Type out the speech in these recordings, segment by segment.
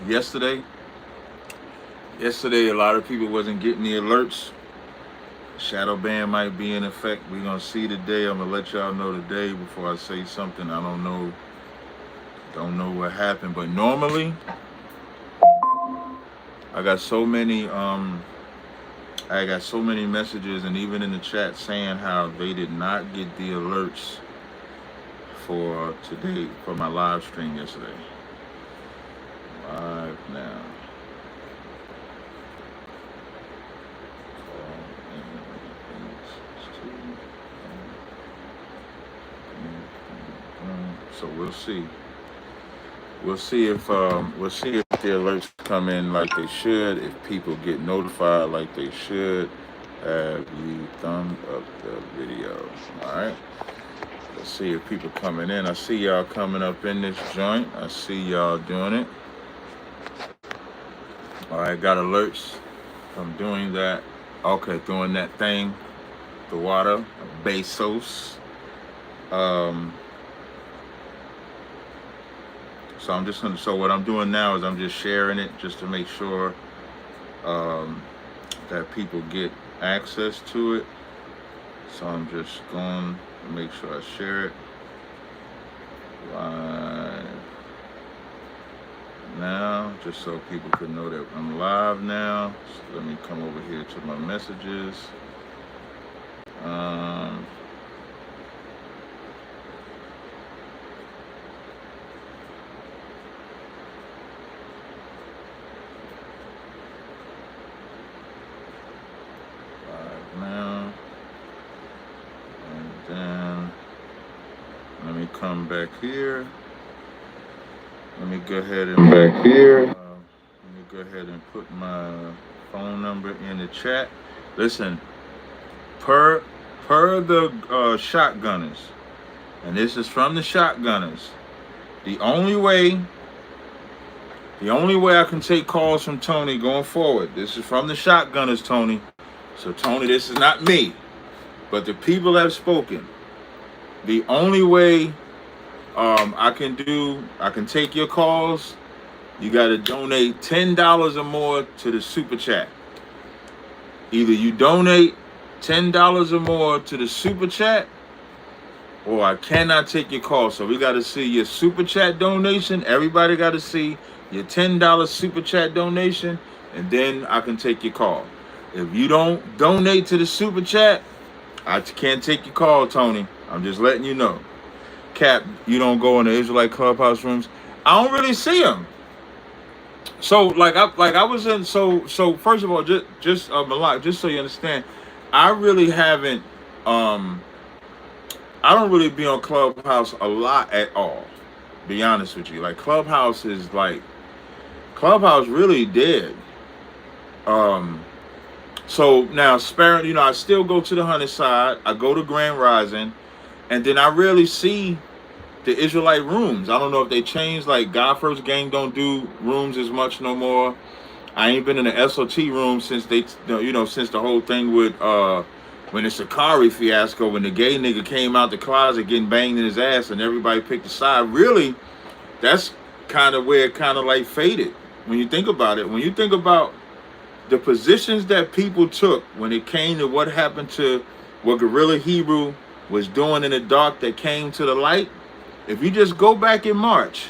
yesterday. Yesterday, a lot of people wasn't getting the alerts. Shadow ban might be in effect. We're gonna see today. I'm gonna let y'all know today before I say something. I don't know. Don't know what happened, but normally I got so many. I got so many messages, and even in the chat saying how they did not get the alerts for today for my live stream yesterday. Live now. So we'll see. We'll see if the alerts come in like they should. If people get notified like they should. Have you thumbed up the video? All right. Let's see if people coming in. I see y'all coming up in this joint. I see y'all doing it. All right, got alerts from doing that. Okay, doing that thing. The water, Bezos. So I'm just gonna. So what I'm doing now is I'm just sharing it just to make sure that people get access to it. So I'm just going to make sure I share it live now, just so people can know that I'm live now. So let me come over here to my messages. Now, and then let me come back here. Let me go ahead and put my phone number in the chat. Listen, per the shotgunners, and this is from the shotgunners. The only way I can take calls from Tony going forward. This is from the shotgunners, Tony. So Tony, this is not me, but the people have spoken. The only way I can take your calls, you got to donate $10 or more to the super chat. Either you donate $10 or more to the super chat, or I cannot take your call. So we got to see your super chat donation. Everybody got to see your $10 super chat donation, and then I can take your call. If you don't donate to the super chat, I can't take your call, Tony. I'm just letting you know. Cap, you don't go in the Israelite Clubhouse rooms. I don't really see them. So I was in. So first of all, just Malak, just so you understand, I really haven't. I don't really be on Clubhouse a lot at all. Be honest with you, like Clubhouse really dead. So now sparing, I still go to the Hunter side. I go to Grand Rising, and then I rarely see the Israelite rooms. I don't know if they changed. Like God First Gang don't do rooms as much no more. I ain't been in the SOT room since since the whole thing with when the Sakari fiasco, when the gay nigga came out the closet getting banged in his ass, and everybody picked a side. Really, that's kind of where it kind of like faded. When you think about it, when you think about the positions that people took when it came to what happened to what Guerrilla Hebrew was doing in the dark that came to the light, if you just go back in March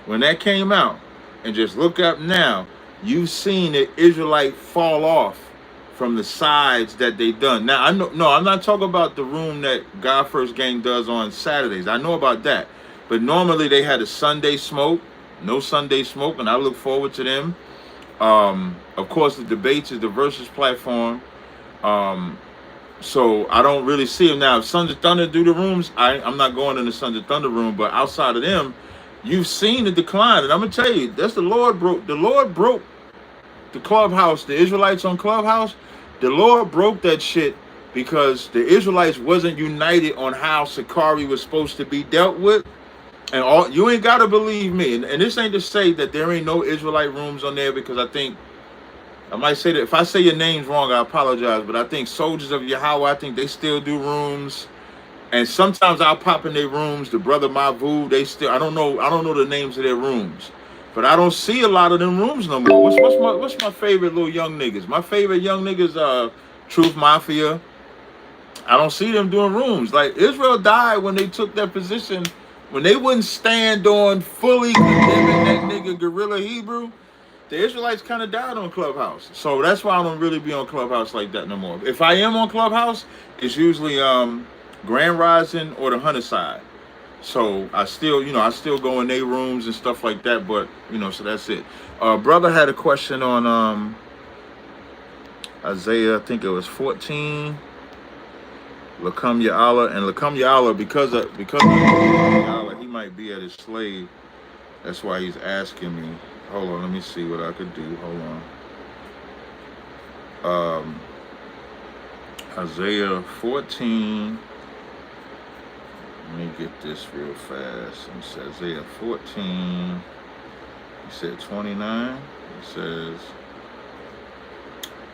when that came out and just look up now, you've seen the Israelite fall off from the sides that they done. Now, I'm not talking about the room that God First Gang does on Saturdays. I know about that. But normally they had a Sunday smoke, no Sunday smoke, and I look forward to them. Of course, the debates is the Versus platform. So I don't really see them now. If Sons of Thunder do the rooms, I'm not going in the Sons of Thunder room. But outside of them, you've seen the decline. And I'm gonna tell you, that's the Lord broke the Clubhouse, the Israelites on Clubhouse. The Lord broke that shit because the Israelites wasn't united on how Sakari was supposed to be dealt with. And you ain't gotta believe me. And this ain't to say that there ain't no Israelite rooms on there, because I might say that if I say your names wrong, I apologize. But I think Soldiers of Yahweh, I think they still do rooms. And sometimes I'll pop in their rooms. The brother Mavu, they still, I don't know the names of their rooms. But I don't see a lot of them rooms no more. What's my favorite little young niggas? My favorite young niggas, Truth Mafia. I don't see them doing rooms. Like Israel died when they took that position, when they wouldn't stand on fully condemning that nigga Gorilla Hebrew. The Israelites kind of died on Clubhouse. So that's why I don't really be on Clubhouse like that no more. If I am on Clubhouse, it's usually Grand Rising or the Hunter side. So I still go in their rooms and stuff like that, but so that's it. Brother had a question on Isaiah, I think it was 14. Lakam Ya'ala, and Lakam Ya'ala, because of Ya'ala, he might be at his slave. That's why he's asking me. Hold on, let me see what I could do. Hold on. Isaiah 14. Let me get this real fast. It says Isaiah 14. He said 29. It says,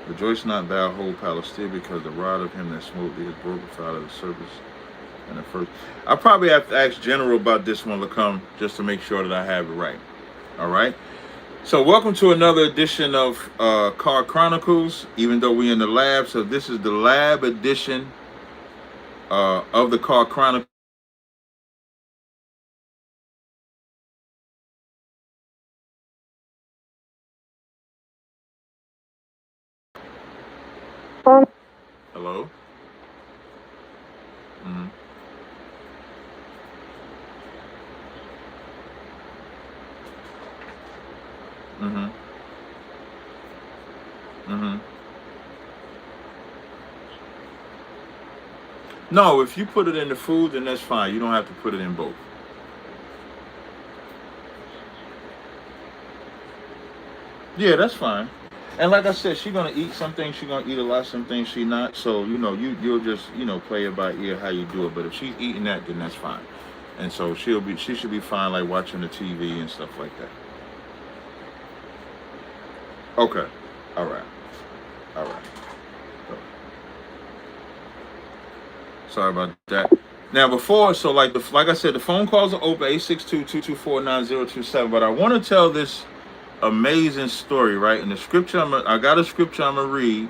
rejoice not thou, whole Palestine, because the rod of him that smote thee is broken out of the surface. And the first, I probably have to ask General about this one, Lacombe, just to make sure that I have it right. All right. So welcome to another edition of Car Chronicles. Even though we're in the lab, so this is the lab edition of the Car Chronicles. Hello. Mm-hmm. Mm-hmm. Mm-hmm. No, if you put it in the food, then that's fine. You don't have to put it in both. Yeah, that's fine. And like I said, she's gonna eat some things. She's gonna eat a lot. Some things she not. So you'll just play it by ear how you do it. But if she's eating that, then that's fine. And so she should be fine, like watching the TV and stuff like that. Okay. All right. Sorry about that. Now before, so like I said, the phone calls are open 862-224-9027. But I want to tell this amazing story, right? In the scripture, I got a scripture I'm gonna read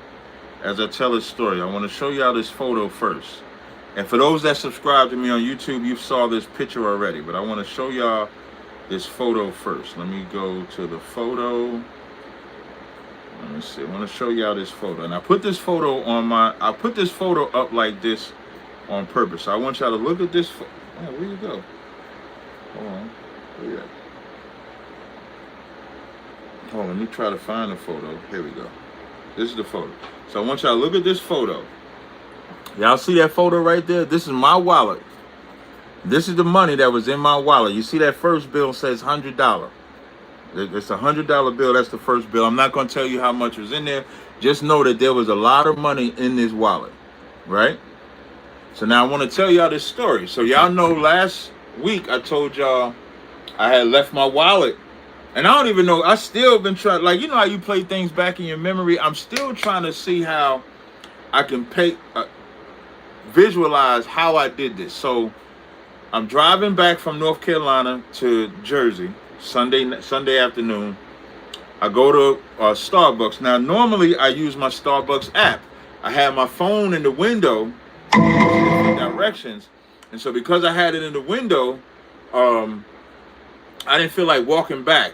as I tell this story. I want to show y'all this photo first. And for those that subscribe to me on YouTube, you saw this picture already, but I want to show y'all this photo first. Let me go to the photo. Let me see. I want to show y'all this photo. And I put this photo up like this on purpose. So I want y'all to look at this. Oh, where you go? Hold on. Where you at? Hold on, let me try to find the photo. Here we go. This is the photo. So I want y'all to look at this photo. Y'all see that photo right there? This is my wallet. This is the money that was in my wallet. You see that first bill says $100. It's a $100 bill. That's the first bill. I'm not going to tell you how much was in there. Just know that there was a lot of money in this wallet, right? So now I want to tell y'all this story. So y'all know last week I told y'all I had left my wallet. And I don't even know, I still been trying, like, how you play things back in your memory? I'm still trying to see how I can visualize how I did this. So I'm driving back from North Carolina to Jersey, Sunday afternoon. I go to Starbucks. Now, normally I use my Starbucks app. I had my phone in the window, different directions. And so because I had it in the window, I didn't feel like walking back.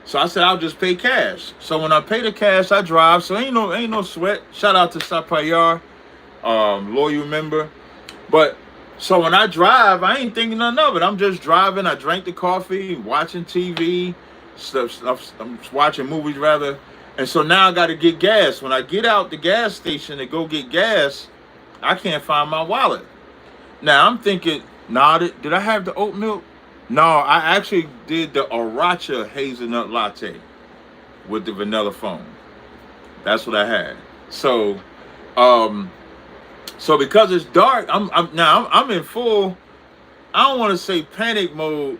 So I said, I'll just pay cash. So when I pay the cash, I drive. So ain't no sweat. Shout out to Sapayar, loyal member. But so when I drive, I ain't thinking nothing of it. I'm just driving. I drank the coffee, watching TV, I'm watching movies rather. And so now I got to get gas. When I get out the gas station to go get gas, I can't find my wallet. Now I'm thinking, did I have the oat milk? No, I actually did the Aracha hazelnut latte with the vanilla foam. That's what I had. So, so because it's dark, I'm in full, I don't want to say panic mode,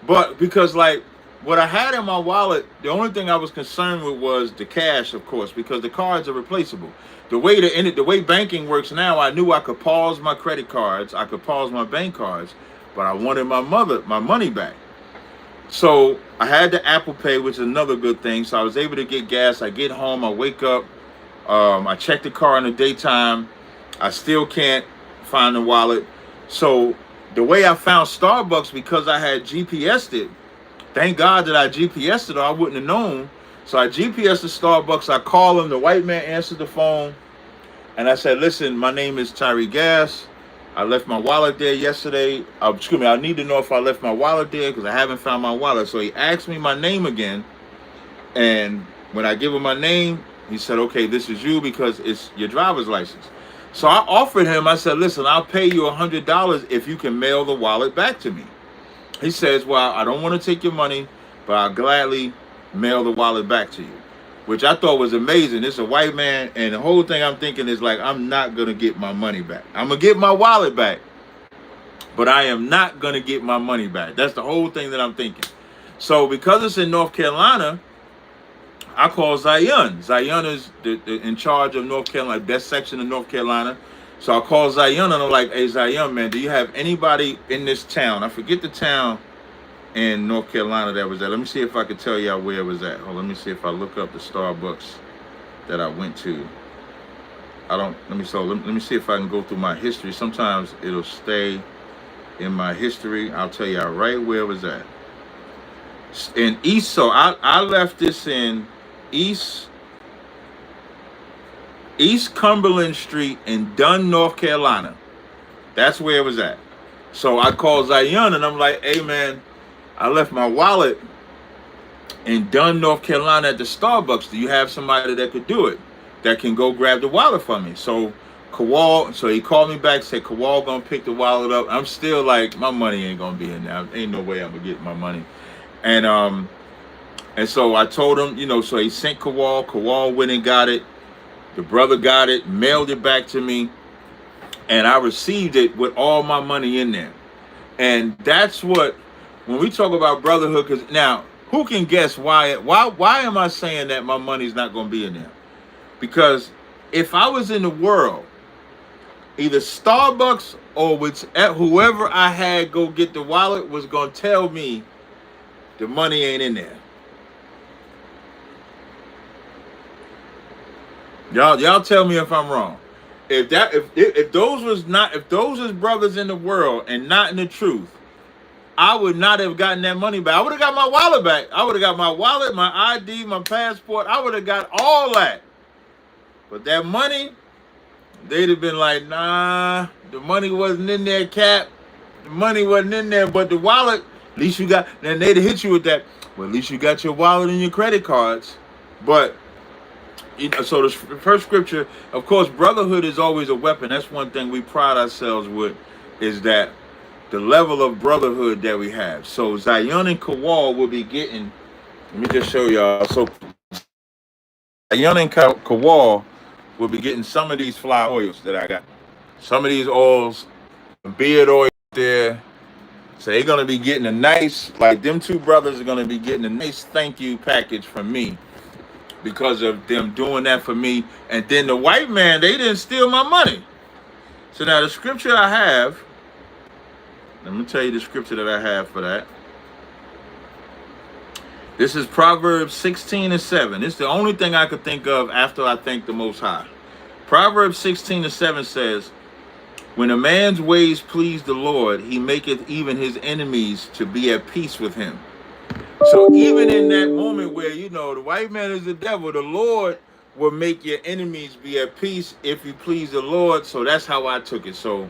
but because like what I had in my wallet, the only thing I was concerned with was the cash, of course, because the cards are replaceable. The way banking works now, I knew I could pause my credit cards, I could pause my bank cards, but I wanted my money back. So I had the Apple Pay, which is another good thing. So I was able to get gas. I get home, I wake up, I check the car in the daytime. I still can't find the wallet. So the way I found Starbucks, because I had GPS'd it, thank God that I GPS'd it or I wouldn't have known. So I GPS'd the Starbucks. I call him. The white man answered the phone. And I said, listen, my name is Tyree Gas. I left my wallet there yesterday. Excuse me, I need to know if I left my wallet there because I haven't found my wallet. So he asked me my name again. And when I give him my name, he said, okay, this is you because it's your driver's license. So I offered him, I said, listen, I'll pay you $100 if you can mail the wallet back to me. He says, well, I don't want to take your money, but I'll gladly mail the wallet back to you, which I thought was amazing. It's a white man, and the whole thing I'm thinking is like, I'm not going to get my money back. I'm going to get my wallet back, but I am not going to get my money back. That's the whole thing that I'm thinking. So because it's in North Carolina, I call Zion. Zion is in charge of North Carolina, best section of North Carolina. So I call Zion, and I'm like, hey, Zion, man, do you have anybody in this town? I forget the town in North Carolina that was at. Let me see if I can tell y'all where it was at. Let me see if I look up the Starbucks that I went to. Let me see if I can go through my history. Sometimes it'll stay in my history. I'll tell y'all right where it was at. In East, so I left this in East Cumberland Street in Dunn, North Carolina. That's where it was at. So I called Zion and I'm like, hey man, I left my wallet in Dunn, North Carolina at the Starbucks. Do you have somebody that could do it, that can go grab the wallet for me? So he called me back, said Kawal gonna pick the wallet up. I'm still like, my money ain't gonna be in there. Ain't no way I'm gonna get my money. And so I told him, so he sent Kawal. Kawal went and got it. The brother got it, mailed it back to me, and I received it with all my money in there. And that's what, when we talk about brotherhood, because now, who can guess why am I saying that my money's not going to be in there? Because if I was in the world, either Starbucks or whoever I had go get the wallet was going to tell me the money ain't in there. Y'all tell me if I'm wrong. If those was brothers in the world and not in the truth, I would not have gotten that money back. I would have got my wallet back. I would have got my wallet, my ID, my passport. I would have got all that. But that money, they'd have been like, nah, the money wasn't in there, Cap. The money wasn't in there, but the wallet, at least you got, then they'd have hit you with that. Well, at least you got your wallet and your credit cards. But so the first scripture, of course, brotherhood is always a weapon. That's one thing we pride ourselves with, is that the level of brotherhood that we have. So Zion and Kawal will be getting, let me just show y'all. So Zion and Kawal will be getting some of these flower oils that I got. Some of these oils, beard oil there. So they're going to be getting a nice, like them two brothers are going to be getting a nice thank you package from me, because of them doing that for me. And then the white man, they didn't steal my money. So now the scripture I have, let me tell you the scripture that I have for that. This is Proverbs 16:7. It's the only thing I could think of after I thank the Most High. Proverbs 16:7 says, when a man's ways please the Lord, he maketh even his enemies to be at peace with him. So even in that moment where, the white man is the devil, the Lord will make your enemies be at peace if you please the Lord. So that's how I took it. So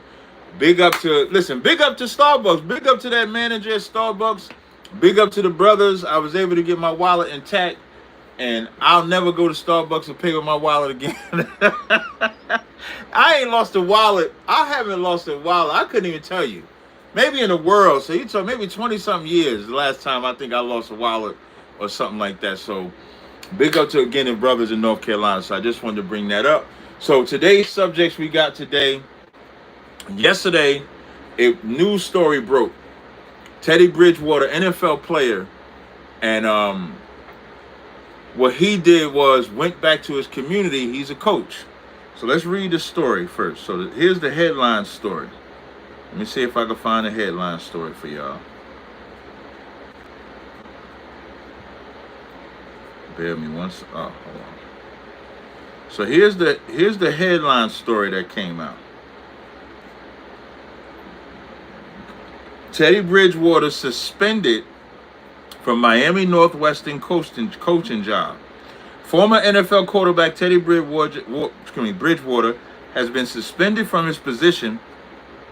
big up to Starbucks. Big up to that manager at Starbucks. Big up to the brothers. I was able to get my wallet intact, and I'll never go to Starbucks and pay with my wallet again. I ain't lost a wallet. I haven't lost a wallet. I couldn't even tell you. Maybe in the world, so you talk maybe 20-something years, the last time I think I lost a wallet or something like that. So big up to, again, the brothers in North Carolina. So I just wanted to bring that up. So today's subjects we got today. Yesterday, a news story broke. Teddy Bridgewater, NFL player, and what he did was went back to his community. He's a coach. So let's read the story first. So here's the headline story. Let me see if I can find a headline story for y'all. Bear me once. Oh, hold on. So here's the headline story that came out. Teddy Bridgewater suspended from Miami Northwestern coaching job. Former NFL quarterback Teddy Bridgewater has been suspended from his position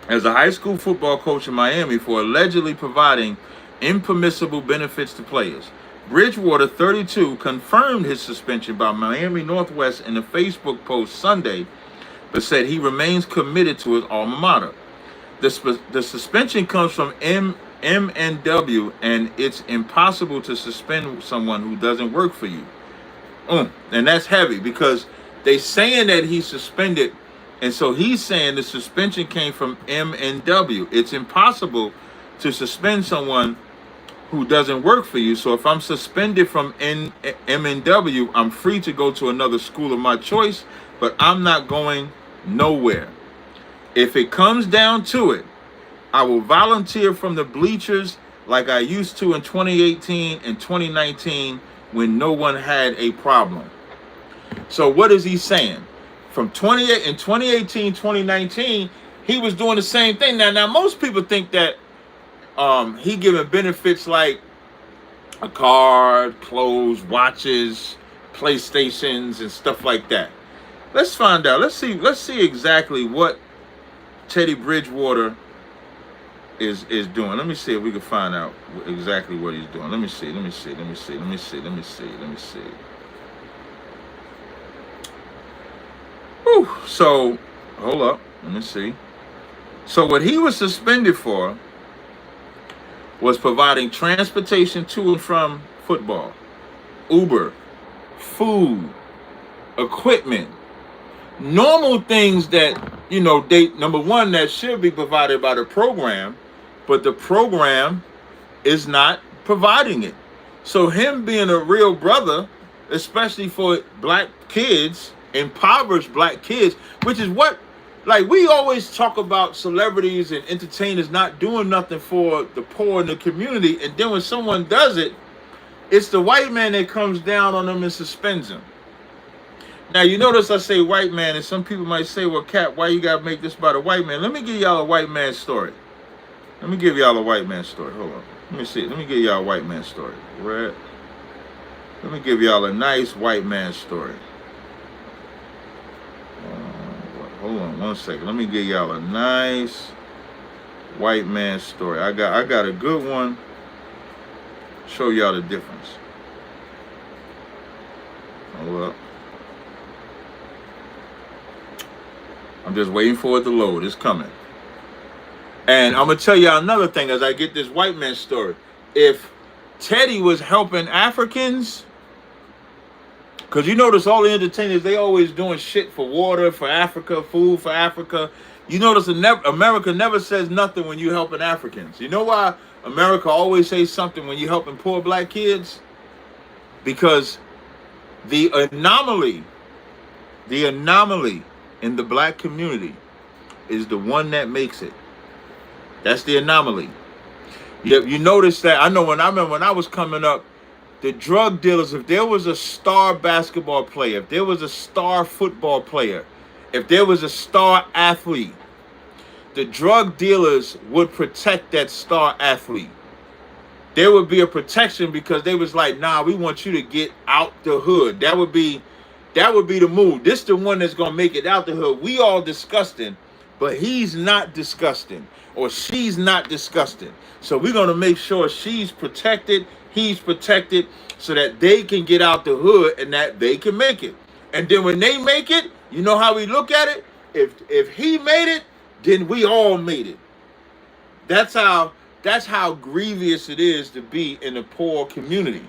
as a high school football coach in Miami for allegedly providing impermissible benefits to players. Bridgewater, 32, confirmed his suspension by Miami Northwest in a Facebook post Sunday, but said he remains committed to his alma mater. The suspension comes from MNW, and it's impossible to suspend someone who doesn't work for you. And that's heavy because they saying that he's suspended, and so he's saying the suspension came from MNW. It's impossible to suspend someone who doesn't work for you. So if I'm suspended from MNW, I'm free to go to another school of my choice, but I'm not going nowhere. If it comes down to it, I will volunteer from the bleachers like I used to in 2018 and 2019 when no one had a problem. So what is he saying? From 2018, 2019, he was doing the same thing. Now most people think that he giving benefits like a car, clothes, watches, PlayStations, and stuff like that. Let's find out. Let's see exactly what Teddy Bridgewater is doing. Let me see if we can find out exactly what he's doing. Let me see. Whew. So, hold up. Let me see. So what he was suspended for was providing transportation to and from football, Uber, food, equipment, normal things that, number one, that should be provided by the program, but the program is not providing it. So him being a real brother, especially for black kids, impoverished black kids, which is what, like, we always talk about celebrities and entertainers not doing nothing for the poor in the community, and then when someone does it, it's the white man that comes down on them and suspends them. Now, you notice I say white man, and some people might say, well, Cap, why you got to make this about a white man? Let me give y'all a white man story. Hold on. Let me see. Let me give y'all a white man story. Let me give y'all a nice white man story. Hold on one second. Let me give y'all a nice white man story. I got a good one. Show y'all the difference. Hold up. I'm just waiting for it to load. It's coming. And I'm going to tell y'all another thing as I get this white man story. If Teddy was helping Africans, because you notice all the entertainers, they always doing shit for water, for Africa, food for Africa. You notice America never says nothing when you helping Africans. You know why America always says something when you helping poor black kids? Because the anomaly in the black community is the one that makes it. That's the anomaly. You notice that. I remember when I was coming up, the drug dealers, if there was a star basketball player, if there was a star football player, if there was a star athlete, the drug dealers would protect that star athlete. There would be a protection because they was like, nah, we want you to get out the hood. That would be the move. This the one that's gonna make it out the hood. We all disgusting, but he's not disgusting, or she's not disgusting. So we're gonna make sure she's protected, he's protected, so that they can get out the hood and that they can make it. And then when they make it, you know how we look at it? If he made it, then we all made it. That's how grievous it is to be in a poor community.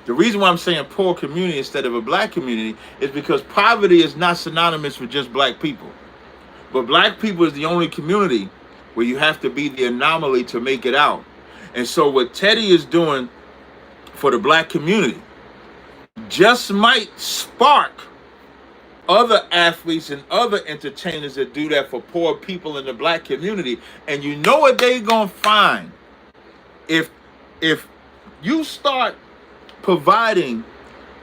The reason why I'm saying poor community instead of a black community is because poverty is not synonymous with just black people. But black people is the only community where you have to be the anomaly to make it out. And so what Teddy is doing for the black community just might spark other athletes and other entertainers that do that for poor people in the black community. And you know what they gonna find? If you start providing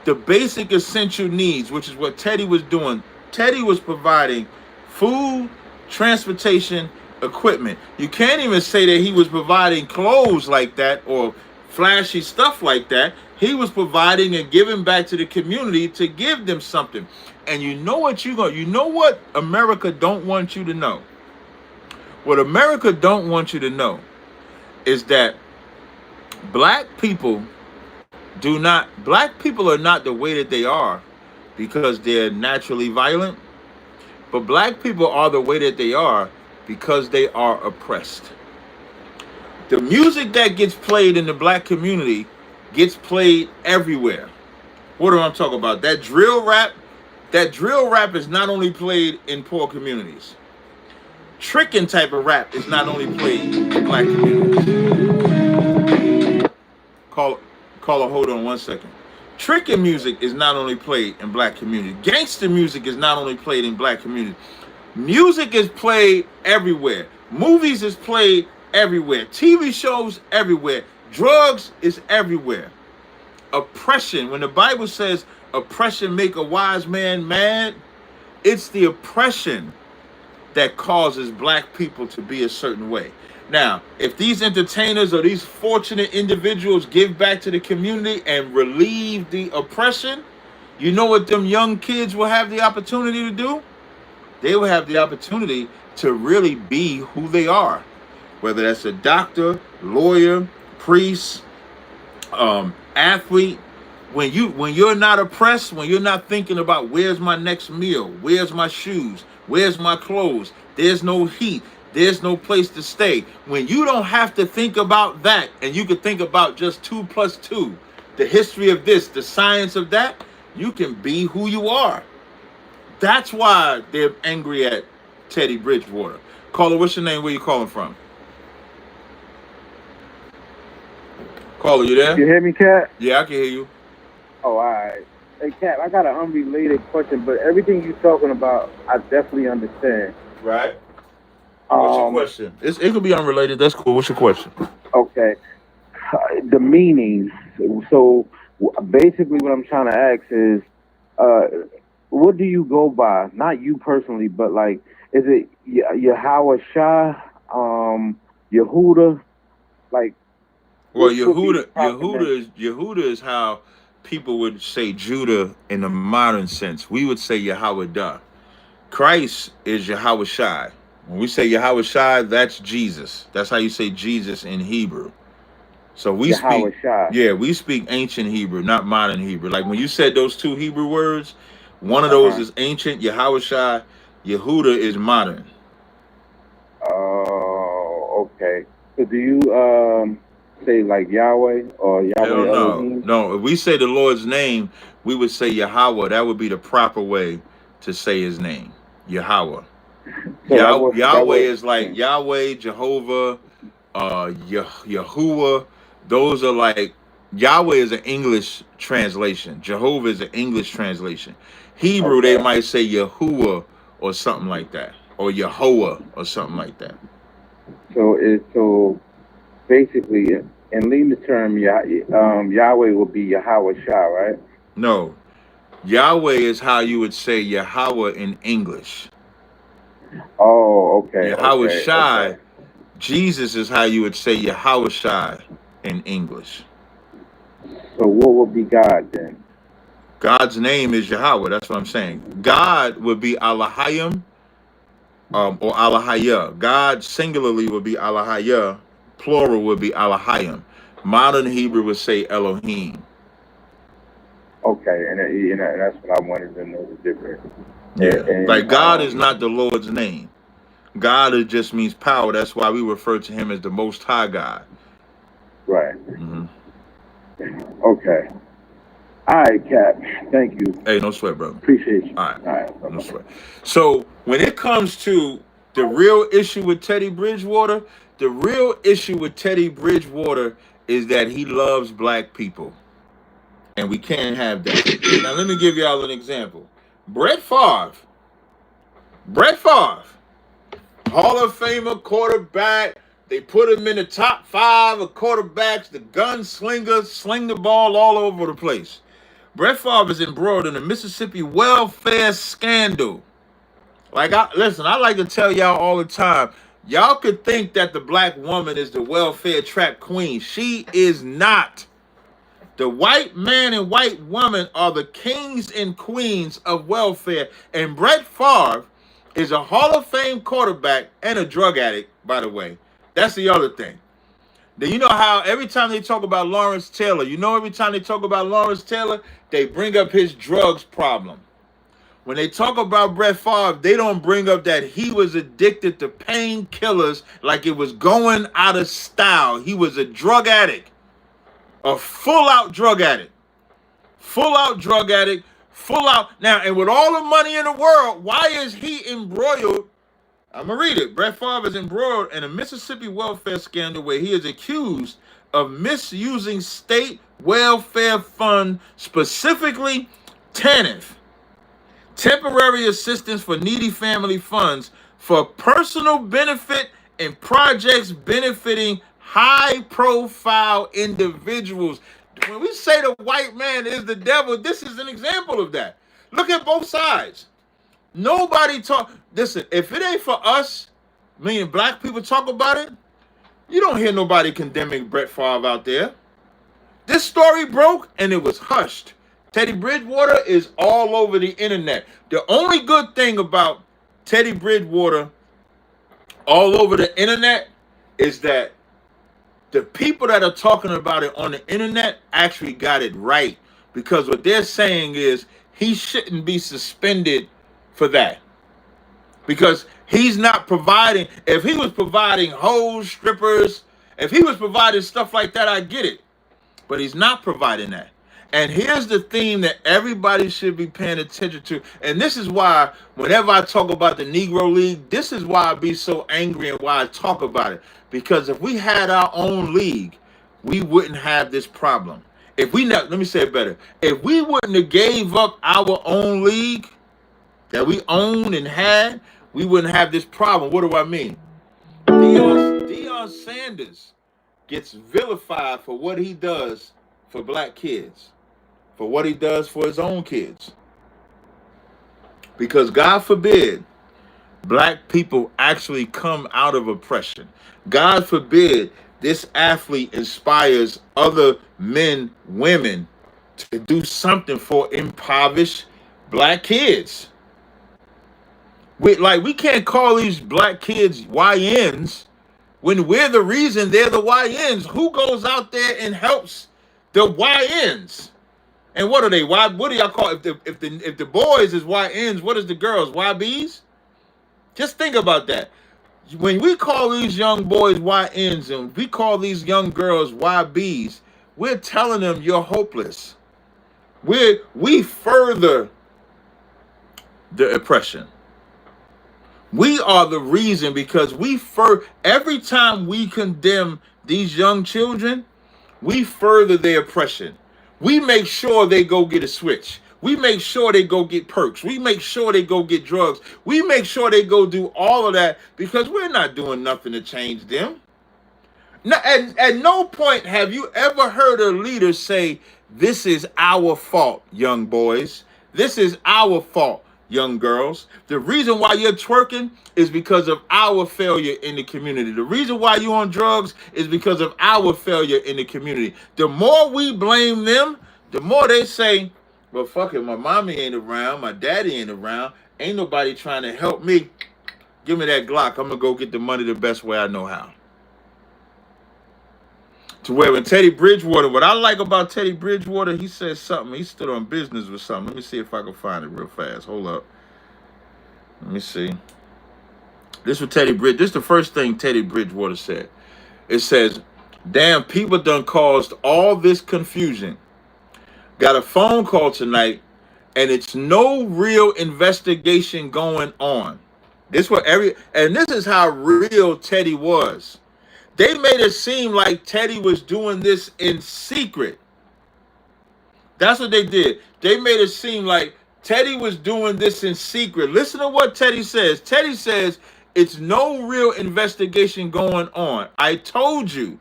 the basic essential needs, which is what Teddy was doing. Teddy was providing food, transportation, equipment. You can't even say that he was providing clothes like that or flashy stuff like that. He was providing and giving back to the community to give them something. And you know what America don't want you to know? What America don't want you to know is that black people are not the way that they are because they're naturally violent, but black people are the way that they are because they are oppressed. The music that gets played in the black community gets played everywhere. What am I talking about? That drill rap is not only played in poor communities. Tricking type of rap is not only played in black communities. Caller, hold on 1 second. Tricking music is not only played in black communities. Gangster music is not only played in black communities. Music is played everywhere. Movies is played everywhere. TV shows everywhere. Drugs is everywhere. Oppression, when the Bible says oppression make a wise man mad, it's the oppression that causes black people to be a certain way. Now, if these entertainers or these fortunate individuals give back to the community and relieve the oppression, you know what them young kids will have the opportunity to do? They will have the opportunity to really be who they are. Whether that's a doctor, lawyer, priest, athlete. When you're not oppressed, when you're not thinking about where's my next meal, where's my shoes, where's my clothes, there's no heat, there's no place to stay. When you don't have to think about that and you can think about just 2 + 2, the history of this, the science of that, you can be who you are. That's why they're angry at Teddy Bridgewater. Caller, what's your name? Where you calling from? Caller, you there? You hear me, Cat? Yeah, I can hear you. Oh, all right. Hey, Cat, I got an unrelated question, but everything you're talking about, I definitely understand. Right. What's your question? It could be unrelated. That's cool. What's your question? Okay. The meaning. So basically what I'm trying to ask is, what do you go by? Not you personally, but like, is it Yahweh Shah, Yehuda? Like, well, Yehuda is how people would say Judah in the modern sense. We would say Yahweh Dah. Christ is Yahweh Shai. When we say Yahweh Shai, that's Jesus. That's how you say Jesus in Hebrew. So we speak ancient Hebrew, not modern Hebrew. Like when you said those two Hebrew words, one of those is ancient, Yahweh Shai. Yehuda is modern. Oh, okay. So do you say like Yahweh or Yahweh Elohim? No, if we say the Lord's name, we would say Yahweh. That would be the proper way to say his name. Yahweh. So Yahweh is like Yahweh, Jehovah, Yahuwah. Those are like, Yahweh is an English translation. Jehovah is an English translation. Hebrew, they might say Yahuwah or something like that. Or Yehovah or something like that. So basically, in layman's term, Yahweh will be Yahweh Shah, right? No. Yahweh is how you would say Yahweh in English. Oh, okay. Yahweh Shai, Jesus is how you would say Yahweh Shai in English. So what would be God then? God's name is Yahweh. That's what I'm saying. God would be Allahayim or Allahayah. God singularly would be Allahayah. Plural would be Allahayim. Modern Hebrew would say Elohim. Okay, and that's what I wanted to know the difference. Yeah, like God is not the Lord's name. God just means power. That's why we refer to him as the Most High God. Right. Mm-hmm. Okay. All right, Cap. Thank you. Hey, no sweat, brother. Appreciate you. All right. No sweat. So when it comes to the real issue with Teddy Bridgewater, is that he loves black people. And we can't have that. Now, let me give y'all an example. Brett Favre, Hall of Famer quarterback. They put him in the top 5 of quarterbacks, the gunslinger, sling the ball all over the place. Brett Favre is embroiled in a Mississippi welfare scandal. Listen, I like to tell y'all all the time, y'all could think that the black woman is the welfare trap queen. She is not. The white man and white woman are the kings and queens of welfare. And Brett Favre is a Hall of Fame quarterback and a drug addict, by the way. That's the other thing. Then you know how every time they talk about Lawrence Taylor, they bring up his drugs problem. When they talk about Brett Favre, they don't bring up that he was addicted to painkillers like it was going out of style. He was a drug addict, a full-out drug addict. Now, and with all the money in the world, why is he embroiled? I'm going to read it. Brett Favre is embroiled in a Mississippi welfare scandal where he is accused of misusing state welfare fund, specifically TANF, temporary assistance for needy family funds, for personal benefit and projects benefiting high-profile individuals. When we say the white man is the devil, this is an example of that. Look at both sides. Nobody talk. Listen, if it ain't for us, meaning black people, talk about it, you don't hear nobody condemning Brett Favre out there. This story broke and it was hushed. Teddy Bridgewater is all over the internet. The only good thing about Teddy Bridgewater all over the internet is that the people that are talking about it on the internet actually got it right. Because what they're saying is he shouldn't be suspended for that. Because he's not providing. If he was providing hoes, strippers, if he was providing stuff like that, I get it. But he's not providing that. And here's the theme that everybody should be paying attention to. And this is why whenever I talk about the Negro League, this is why I be so angry and why I talk about it. Because if we had our own league, we wouldn't have this problem. Let me say it better. If we wouldn't have gave up our own league that we owned and had, we wouldn't have this problem. What do I mean? Deion Sanders gets vilified for what he does for black kids, for what he does for his own kids. Because God forbid black people actually come out of oppression. God forbid this athlete inspires other men, women to do something for impoverished black kids. We can't call these black kids YNs when we're the reason they're the YNs. Who goes out there and helps the YNs? And what are they? What do y'all call if the boys is YNs? What is the girls? YBs? Just think about that. When we call these young boys YNs and we call these young girls YBs, we're telling them you're hopeless. We further the oppression. We are the reason because every time we condemn these young children, we further their oppression. We make sure they go get a switch. We make sure they go get perks. We make sure they go get drugs. We make sure they go do all of that because we're not doing nothing to change them. At no point have you ever heard a leader say, "This is our fault, young boys. This is our fault, young girls. The reason why you're twerking is because of our failure in the community. The reason why you're on drugs is because of our failure in the community." The more we blame them, the more they say, "Well, fuck it, my mommy ain't around, my daddy ain't around, ain't nobody trying to help me. Give me that Glock. I'm going to go get the money the best way I know how." To where when Teddy Bridgewater, what I like about Teddy Bridgewater, he said something. He stood on business with something. Let me see if I can find it real fast. Hold up. Let me see. This is the first thing Teddy Bridgewater said. It says, "Damn, people done caused all this confusion. Got a phone call tonight, and it's no real investigation going on." This is how real Teddy was. They made it seem like Teddy was doing this in secret. That's what they did. They made it seem like Teddy was doing this in secret. Listen to what Teddy says. Teddy says, "It's no real investigation going on. I told you,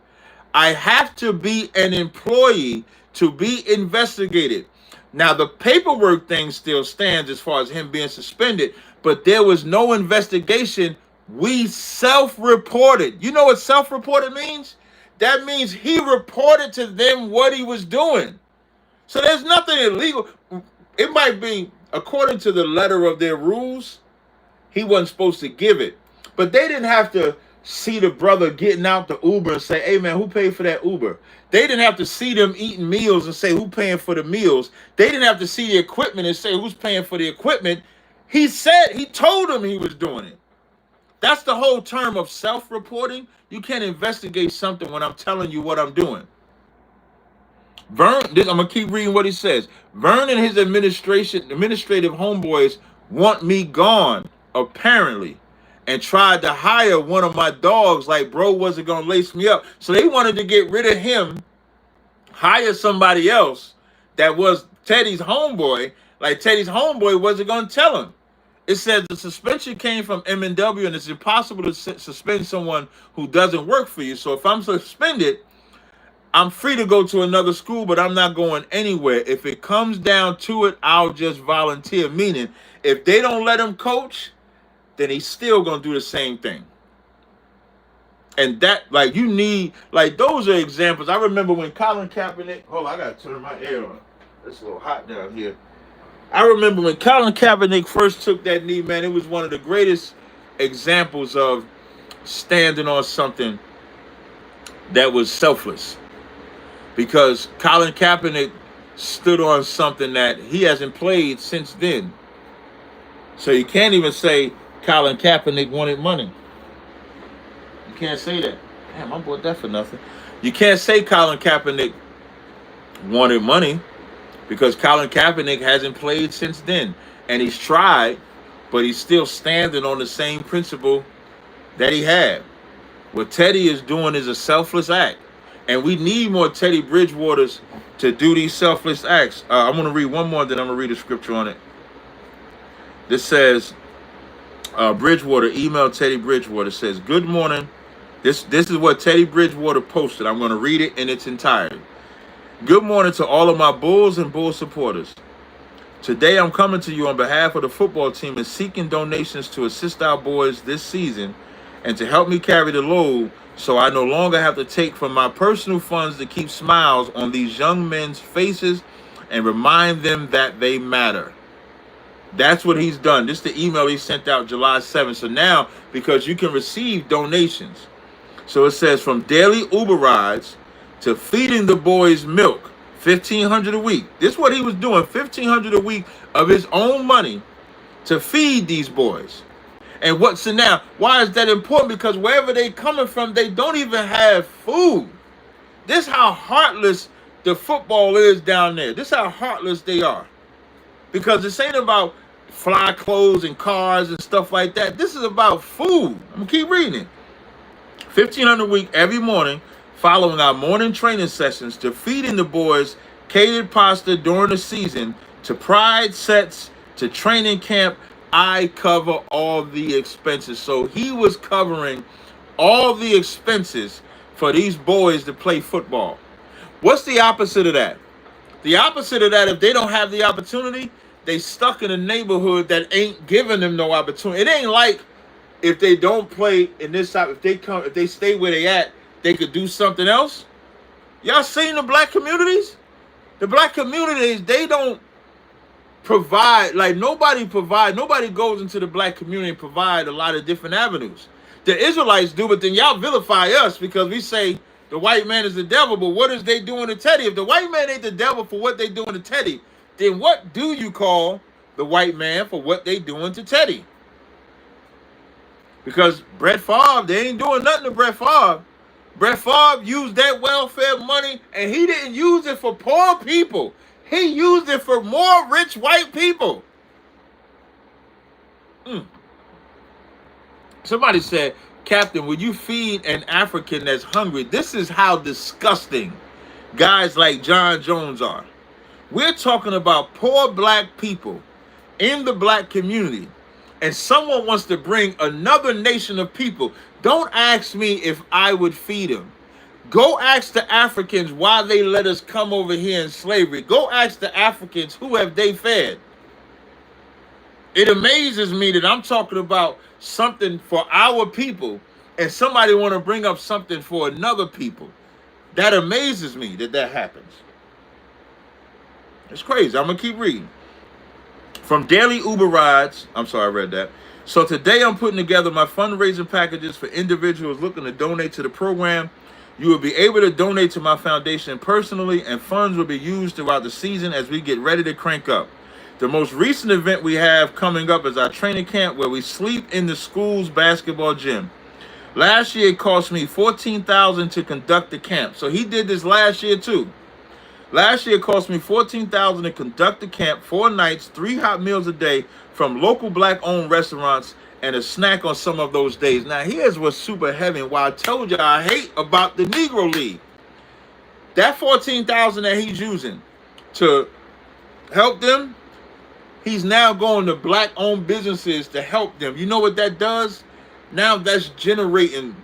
I have to be an employee to be investigated. Now, the paperwork thing still stands as far as him being suspended, but there was no investigation. We self-reported. You know what self-reported means? That means he reported to them what he was doing. So there's nothing illegal. It might be, according to the letter of their rules, he wasn't supposed to give it. But they didn't have to see the brother getting out the Uber and say, hey, man, who paid for that Uber? They didn't have to see them eating meals and say, who paying for the meals? They didn't have to see the equipment and say, who's paying for the equipment? He told them he was doing it. That's the whole term of self-reporting. You can't investigate something when I'm telling you what I'm doing. I'm going to keep reading what he says. Vern and his administrative homeboys want me gone, apparently, and tried to hire one of my dogs like bro wasn't going to lace me up. So they wanted to get rid of him, hire somebody else that was Teddy's homeboy, like Teddy's homeboy wasn't going to tell him. It says the suspension came from M&W, and it's impossible to suspend someone who doesn't work for you. So if I'm suspended, I'm free to go to another school, but I'm not going anywhere. If it comes down to it, I'll just volunteer. Meaning, if they don't let him coach, then he's still going to do the same thing. And that, like, you need, like, those are examples. I remember when Colin Kaepernick, hold on, I got to turn my air on. It's a little hot down here. I remember when Colin Kaepernick first took that knee, man, it was one of the greatest examples of standing on something that was selfless. Because Colin Kaepernick stood on something that he hasn't played since then. So you can't even say Colin Kaepernick wanted money. You can't say that. Damn, I bought that for nothing. You can't say Colin Kaepernick wanted money because Colin Kaepernick hasn't played since then. And he's tried, but he's still standing on the same principle that he had. What Teddy is doing is a selfless act. And we need more Teddy Bridgewaters to do these selfless acts. I'm going to read one more, then I'm going to read a scripture on it. This says, Bridgewater, email Teddy Bridgewater, says, good morning. This is what Teddy Bridgewater posted. I'm going to read it in its entirety. Good morning to all of my Bulls and Bull supporters. Today I'm coming to you on behalf of the football team and seeking donations to assist our boys this season and to help me carry the load so I no longer have to take from my personal funds to keep smiles on these young men's faces and remind them that they matter. That's what he's done. This is the email he sent out July 7th. So now, because you can receive donations. So it says from daily Uber rides to feeding the boys milk, $1,500 a week. This is what he was doing, $1,500 a week of his own money to feed these boys. And so now, why is that important? Because wherever they coming from, they don't even have food. This is how heartless the football is down there. This is how heartless they are. Because this ain't about fly clothes and cars and stuff like that. This is about food. I'm going to keep reading it. $1,500 a week every morning following our morning training sessions to feeding the boys catered pasta during the season to pride sets to training camp. I cover all the expenses. So he was covering all the expenses for these boys to play football. What's the opposite of that? The opposite of that, if they don't have the opportunity, they stuck in a neighborhood that ain't giving them no opportunity. It ain't like if they don't play in this side, if they stay where they at, they could do something else. Y'all seen the black communities? The black communities, they don't provide, like nobody goes into the black community and provide a lot of different avenues. The Israelites do, but then y'all vilify us because we say the white man is the devil, but what is they doing to Teddy? If the white man ain't the devil for what they doing to Teddy, then what do you call the white man for what they doing to Teddy? Because Brett Favre, they ain't doing nothing to Brett Favre. Brett Favre used that welfare money, and he didn't use it for poor people. He used it for more rich white people. Somebody said, Captain, will you feed an African that's hungry? This is how disgusting guys like John Jones are. We're talking about poor black people in the black community, and someone wants to bring another nation of people. Don't ask me if I would feed them. Go ask the Africans why they let us come over here in slavery. Go ask the Africans who have they fed. It amazes me that I'm talking about something for our people and somebody want to bring up something for another people. That amazes me that happens. It's crazy. I'm going to keep reading. From daily Uber rides, I'm sorry, I read that. So today I'm putting together my fundraising packages for individuals looking to donate to the program. You will be able to donate to my foundation personally, and funds will be used throughout the season as we get ready to crank up. The most recent event we have coming up is our training camp where we sleep in the school's basketball gym. Last year it cost me $14,000 to conduct the camp. So he did this last year too. Last year it cost me $14,000 to conduct the camp, 4 nights, 3 hot meals a day from local black-owned restaurants and a snack on some of those days. Now here's what's super heavy and why I told you I hate about the Negro League. That $14,000 that he's using to help them, he's now going to black-owned businesses to help them. You know what that does? Now that's generating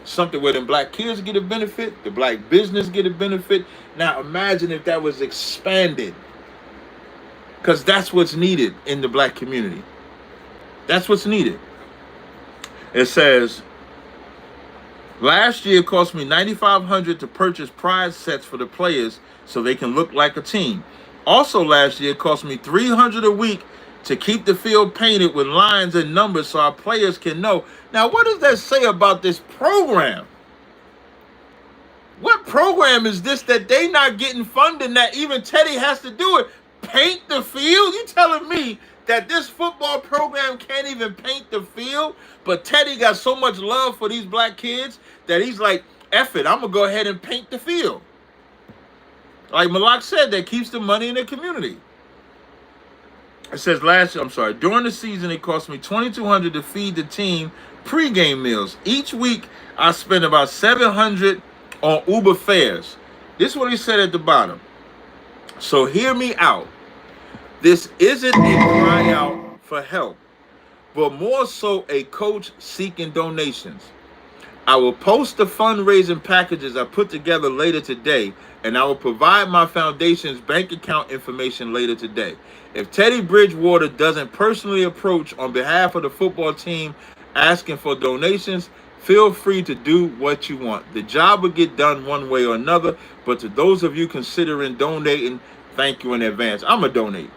something where the black kids get a benefit, the black business get a benefit. Now imagine if that was expanded. Because that's what's needed in the black community. That's what's needed. It says, last year it cost me $9,500 to purchase prize sets for the players so they can look like a team. Also last year it cost me $300 a week to keep the field painted with lines and numbers so our players can know. Now, what does that say about this program? What program is this that they not getting funding that even Teddy has to do it? Paint the field? You telling me that this football program can't even paint the field? But Teddy got so much love for these black kids that he's like, F it, I'm going to go ahead and paint the field. Like Malak said, that keeps the money in the community. It says during the season it cost me $2,200 to feed the team pregame meals. Each week I spend about $700 on Uber fares. This is what he said at the bottom. So hear me out. This isn't a cry out for help, but more so a coach seeking donations. I will post the fundraising packages I put together later today, and I will provide my foundation's bank account information later today. If Teddy Bridgewater doesn't personally approach on behalf of the football team asking for donations, feel free to do what you want. The job will get done one way or another, but to those of you considering donating, thank you in advance. I'm going to donate.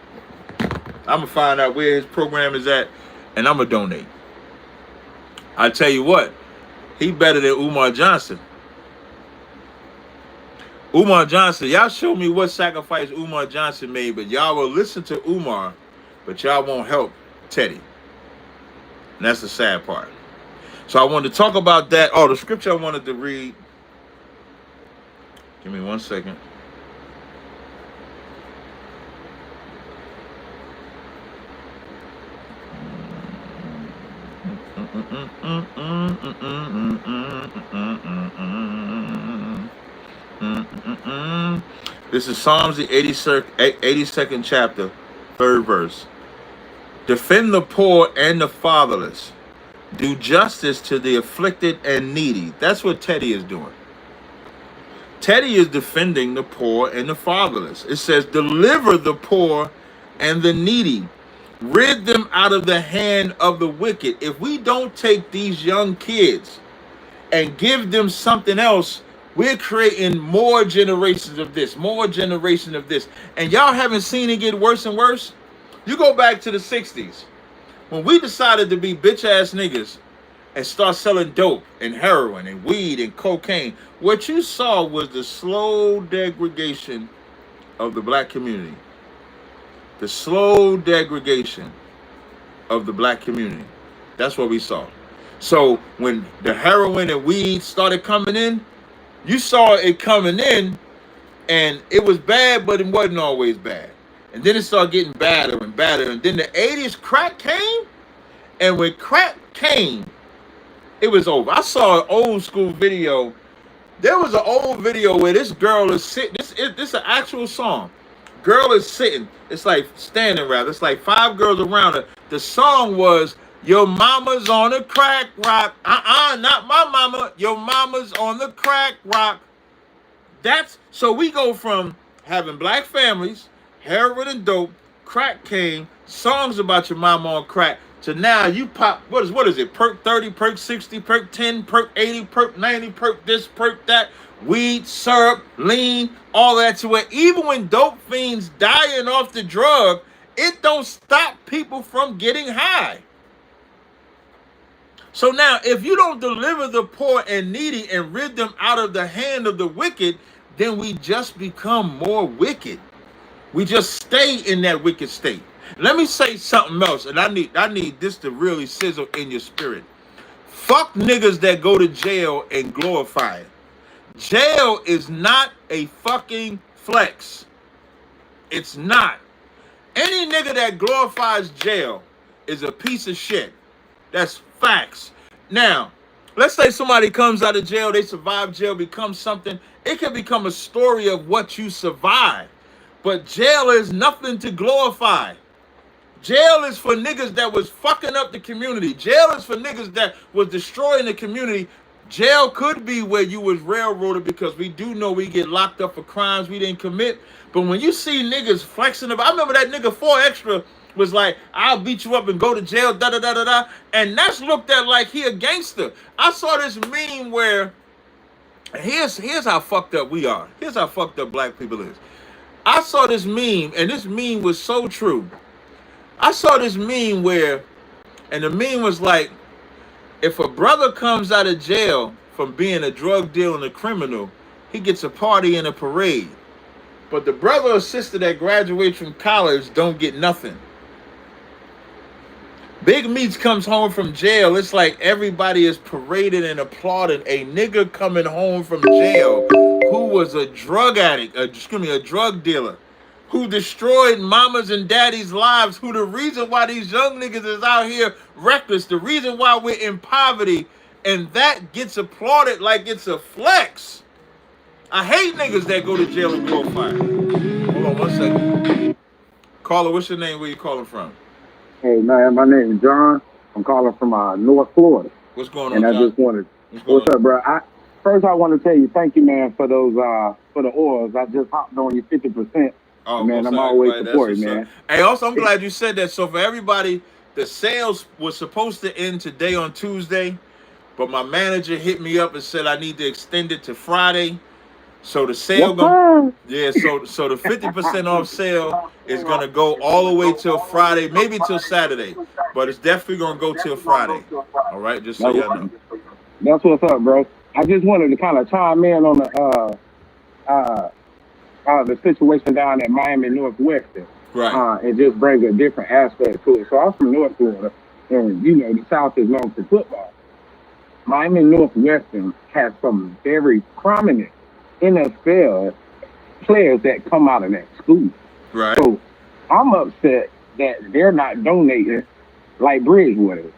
I'm going to find out where his program is at, and I'm going to donate. I tell you what, he better than Umar Johnson. Umar Johnson, y'all show me what sacrifice Umar Johnson made, but y'all will listen to Umar, but y'all won't help Teddy. And that's the sad part. So I wanted to talk about that. Oh, the scripture I wanted to read. Give me 1 second. This is Psalms the 82nd chapter, 3rd verse. Defend the poor and the fatherless. Do justice to the afflicted and needy. That's what Teddy is doing. Teddy is defending the poor and the fatherless. It says, deliver the poor and the needy. Rid them out of the hand of the wicked. If we don't take these young kids and give them something else, we're creating more generations of this, more generations of this. And y'all haven't seen it get worse and worse? You go back to the 60s. When we decided to be bitch-ass niggas and start selling dope and heroin and weed and cocaine, what you saw was the slow degradation of the black community. The slow degradation of the black community. That's what we saw. So when the heroin and weed started coming in, you saw it coming in, and it was bad, but it wasn't always bad. And then it started getting badder and badder. And then the 80s crack came, and when crack came, it was over. I saw an old school video. There was an old video where this girl is sitting. This is an actual song. Girl is sitting. It's like standing rather. It's like 5 girls around her. The song was, your mama's on the crack rock. Not my mama. Your mama's on the crack rock. So we go from having black families, heroin and dope, crack came, songs about your mama on crack, to now you pop, what is it, perk 30, perk 60, perk 10, perk 80, perk 90, perk this, perk that, weed, syrup, lean, all that, to where even when dope fiends dying off the drug, it don't stop people from getting high. So now, if you don't deliver the poor and needy and rid them out of the hand of the wicked, then we just become more wicked. We just stay in that wicked state. Let me say something else, and I need this to really sizzle in your spirit. Fuck niggas that go to jail and glorify it. Jail is not a fucking flex. It's not. Any nigga that glorifies jail is a piece of shit. That's facts. Now, let's say somebody comes out of jail, they survive jail, becomes something. It can become a story of what you survived. But jail is nothing to glorify. Jail is for niggas that was fucking up the community. Jail is for niggas that was destroying the community. Jail could be where you was railroaded, because we do know we get locked up for crimes we didn't commit. But when you see niggas flexing I remember that nigga 4 Extra was like, I'll beat you up and go to jail, da da da da da. And that's looked at like he a gangster. I saw this meme where, here's how fucked up we are. Here's how fucked up black people is. I saw this meme, and this meme was so true. I saw this meme where, and the meme was like, if a brother comes out of jail from being a drug dealer and a criminal, he gets a party and a parade. But the brother or sister that graduates from college don't get nothing. Big Meats comes home from jail. It's like everybody is paraded and applauding a nigga coming home from jail who was a drug addict, a drug dealer, who destroyed mamas and daddies' lives, who the reason why these young niggas is out here reckless, the reason why we're in poverty, and that gets applauded like it's a flex. I hate niggas that go to jail and go fire. Hold on 1 second. Caller, what's your name? Where you calling from? Hey, man, my name is John. I'm calling from North Florida. What's going on, and John? I just wanted, what's up, bro? First, I want to tell you, thank you, man, for those for the oils. I just hopped on you 50%. Oh, man, I'm always supporting, man. Hey, also, I'm glad you said that. So for everybody, the sales was supposed to end today on Tuesday, but my manager hit me up and said I need to extend it to Friday. So the sale so the 50% off sale is gonna go all the way till Friday, maybe till Saturday, but it's definitely gonna go till Friday. All right, just so y'all know. That's what's up, bro. I just wanted to kind of chime in on the situation down at Miami Northwestern, right? And just bring a different aspect to it. So I'm from North Florida, and you know the South is known for football. Miami Northwestern has some very prominent NFL players that come out of that school. Right. So I'm upset that they're not donating like Bridgewater.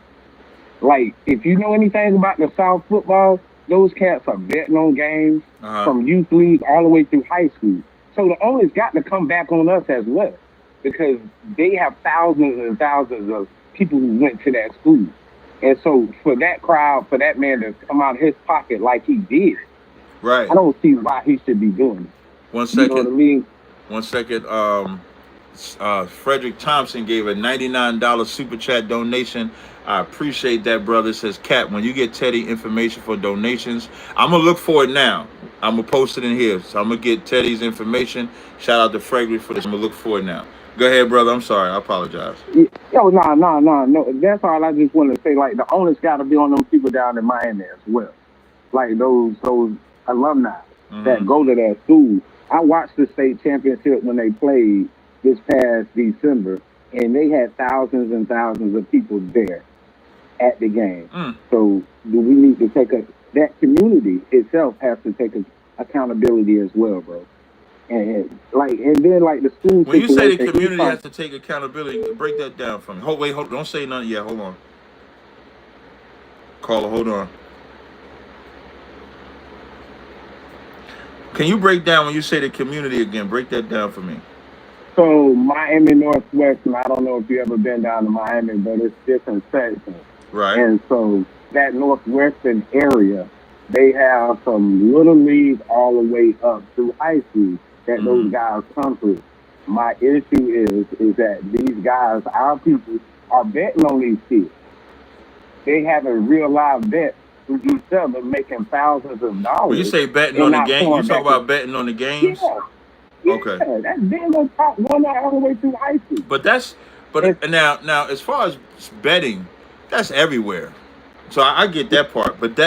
Like, if you know anything about the South football, those cats are betting on games from youth league all the way through high school. So the owners got to come back on us as well, because they have thousands and thousands of people who went to that school. And so for that crowd, for that man to come out of his pocket like he did, right, I don't see why he should be doing it. 1 second. You know what I mean? 1 second. Frederick Thompson gave a $99 super chat donation. I appreciate that, brother. It says, Cap, when you get Teddy information for donations, I'm going to look for it now. I'm going to post it in here. So I'm going to get Teddy's information. Shout out to Frederick for this. I'm going to look for it now. Go ahead, brother. I'm sorry. I apologize. Yo, no. That's all I just want to say. Like, the owners got to be on those people down in Miami as well. Like, those alumni that go to that school. I watched the state championship when they played this past December, and they had thousands and thousands of people there at the game. So do we need to that community itself has to take accountability as well, bro. And then the school. When you say the community has to take accountability, break that down for me. Hold, don't say nothing yet. Hold on. Caller, hold on. Can you break down when you say the community again? Break that down for me. So Miami Northwestern, I don't know if you ever been down to Miami, but it's different sections. Right. And so that Northwestern area They have from little league all the way up through high school that those guys come through. My issue is that these guys, our people, are betting on these kids. They have a real live bet with each other, making thousands of dollars. When you say betting on the game, you talk about betting on the games? Yeah. Okay. Yeah, that's been on top going all the way through high school. But now as far as betting, that's everywhere. So I get that part. But